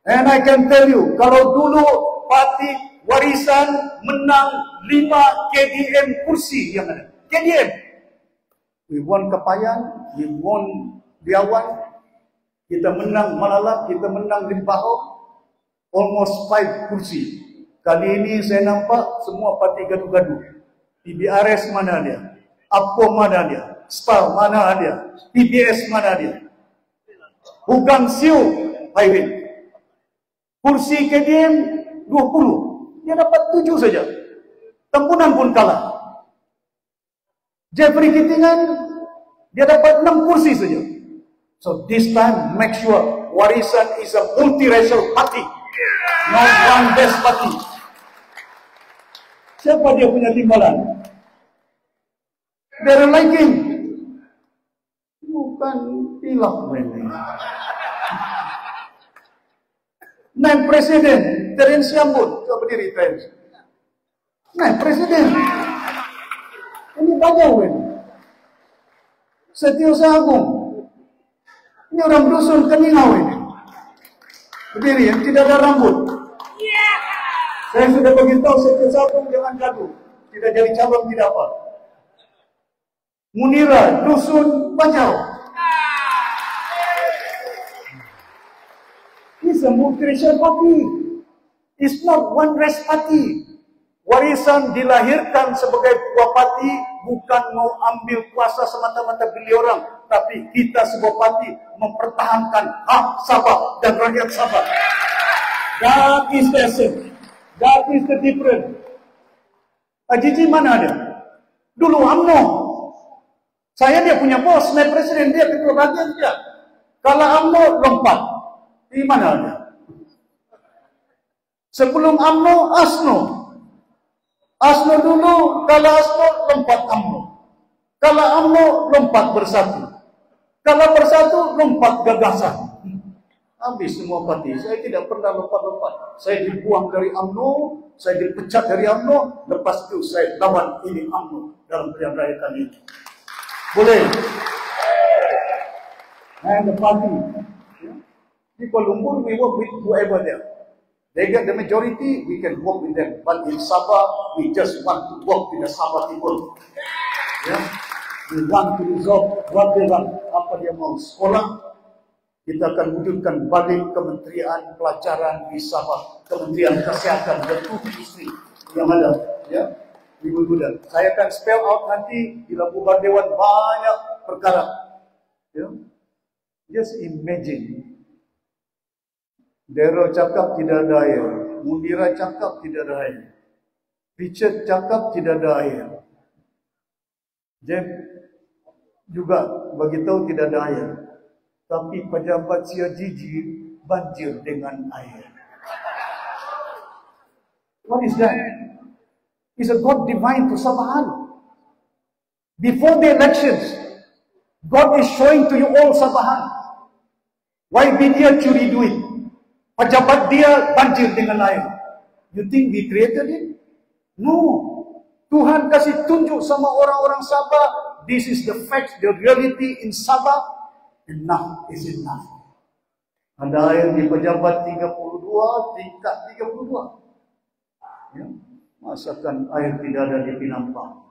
And I can tell you, kalau dulu parti Warisan menang 5 KDM kursi yang ada. KDM. We won Kapayan, we won Biawan, kita menang Malalat, kita menang Limbahau, almost 5 kursi. Kali ini saya nampak semua parti gaduh-gaduh. PBRS mana dia? APO mana dia? SPAR mana dia? PBS mana dia? Hugang Siu Highway. Kursi KDM 20. Dia dapat 7 saja. Tempunan pun kalah. Jeffrey Kitingan, dia dapat 6 kursi saja. So this time, make sure Warisan is a multiracial party. Not one best party. Siapa dia punya timbalan? They're liking. Bukan pilak ini. Naik presiden, Terence Yambut, coba berdiri Terence. Naik presiden. Ini bajau ini. Setiausaha Agung. Ini orang dusun Keningau ini. Berdiri, yang tidak ada rambut. Saya sudah beritahu Setiausaha Agung jangan gaduh. Tidak jadi calon, tidak apa. Munira, dusun Bajau. It's a multiracial party. It's not one race party. Warisan dilahirkan sebagai buah parti bukan mau ambil kuasa semata-mata beli orang, tapi kita sebuah parti mempertahankan hak Sabah dan rakyat Sabah. That is the essence. That is the difference. Ajiji mana ada? Dulu UMNO. Saya dia punya bos, naik presiden, dia ketua bagian dia. Kalau UMNO lompat. Di mana ada? Sebelum UMNO, ASNO. ASNO dulu, kalau ASNO lompat UMNO. Kalau UMNO lompat bersatu. Kalau bersatu lompat gagasan. Habis semua parti. Saya tidak pernah lompat-lompat. Saya dibuang dari UMNO, saya dipecat dari UMNO, lepas itu saya lawan ini UMNO dalam pilihan raya kali ini. Boleh? And the party. Di Kuala Lumpur, we work with whoever there. They get the majority, we can work with them. But in Sabah, we just want to work with the Sabah people. Yeah? We want to resolve what they want. Apa dia mau sekolah, kita akan wujudkan balik Kementerian Pelajaran di Sabah, Kementerian Kesehatan dan industri yang ada. Ya, we will do that. Saya akan spell out nanti di Bubar Dewan banyak perkara. Ya? Just imagine. Daryl cakap tidak ada air. Munira cakap tidak ada air. Richard cakap tidak ada air. Jeff juga beritahu tidak ada air. Tapi pejabat Siajiji banjir dengan air. What is that? It's a God divine to Sabahan. Before the elections, God is showing to you all Sabahan. Why be dia curi duit? Pejabat dia banjir dengan air. You think we created it? No. Tuhan kasih tunjuk sama orang-orang Sabah. This is the fact, the reality in Sabah. Enough is enough. Ada air di pejabat 32, tingkat 32. Ya. Masakan air tidak ada di Pinampang.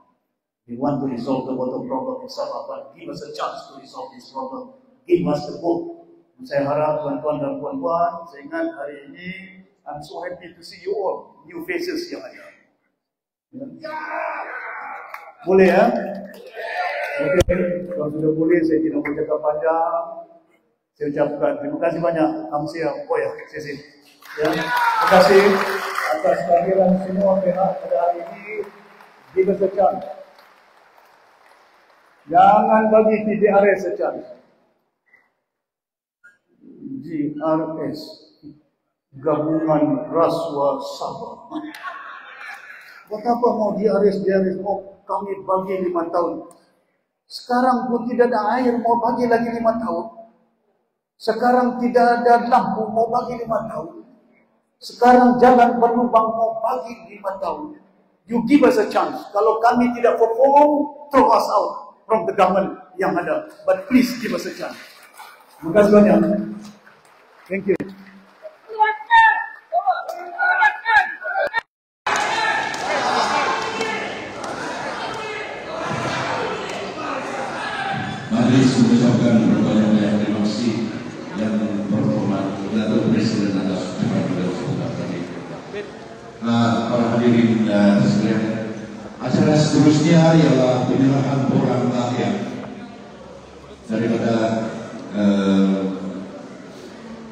We want to resolve the water problem in Sabah, but give us a chance to resolve this problem. Give us the hope. Saya harap tuan-tuan dan puan-puan, saya ingat hari ini, I'm so happy to see you all, new faces yang ada. Ya. Boleh ya? Okey, kalau sudah boleh, saya tidak mau cakap panjang. Saya ucapkan terima kasih banyak, Kamsia, Boya, Sisi. Ya, terima kasih atas kehadiran semua pihak pada hari ini. Give us a chance. Jangan bagi TDRS a chance. GRS, Gabungan Raswa Sabah. Buat apa mau GRS, mau kami bagi 5 tahun. Sekarang pun tidak ada air, mau bagi lagi 5 tahun. Sekarang tidak ada lampu, mau bagi 5 tahun. Sekarang jalan berlubang, mau bagi 5 tahun. You give us a chance. Kalau kami tidak perform, throw us out from the government yang ada. But please give us a chance. Terima kasih banyak. Thank you. Majelis mengucapkan berbanyak terima kasih yang terhormat Datuk Presiden atas ucapan beliau sebentar tadi. Para hadirin dan sekalian, acara seterusnya ialah penyerahan borang karya daripada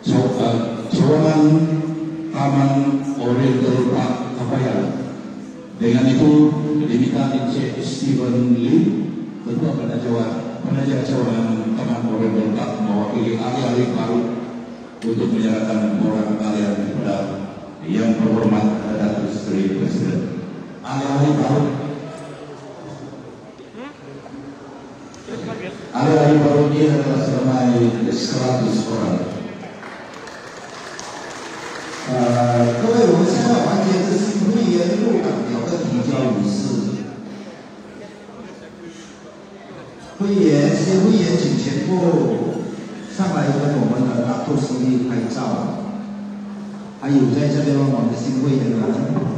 cawangan Taman Oriental Park Kapayal. Dengan itu diminta Encik Stephen Lee, Ketua Pengajar Cawangan Taman Oriental Park, mewakili ahli-ahli baru untuk menyerahkan borang karya kepada yang terhormat Datuk Seri Presiden. Ahli-ahli baru, ahli-ahli baru ini adalah seramai 100 orang. 各位，我们现在环节是新会员入港表的提交仪式。会员，这些会员请全部上来跟我们的大肚司令拍照。还有在这边我们的新会员们。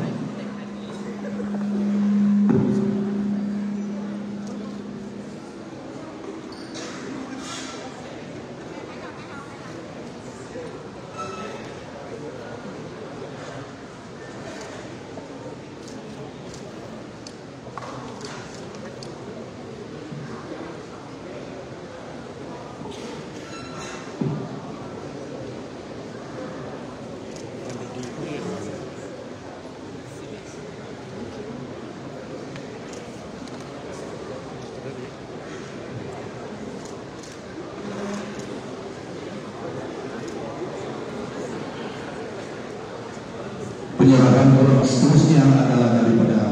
Penyerahan borang seterusnya adalah daripada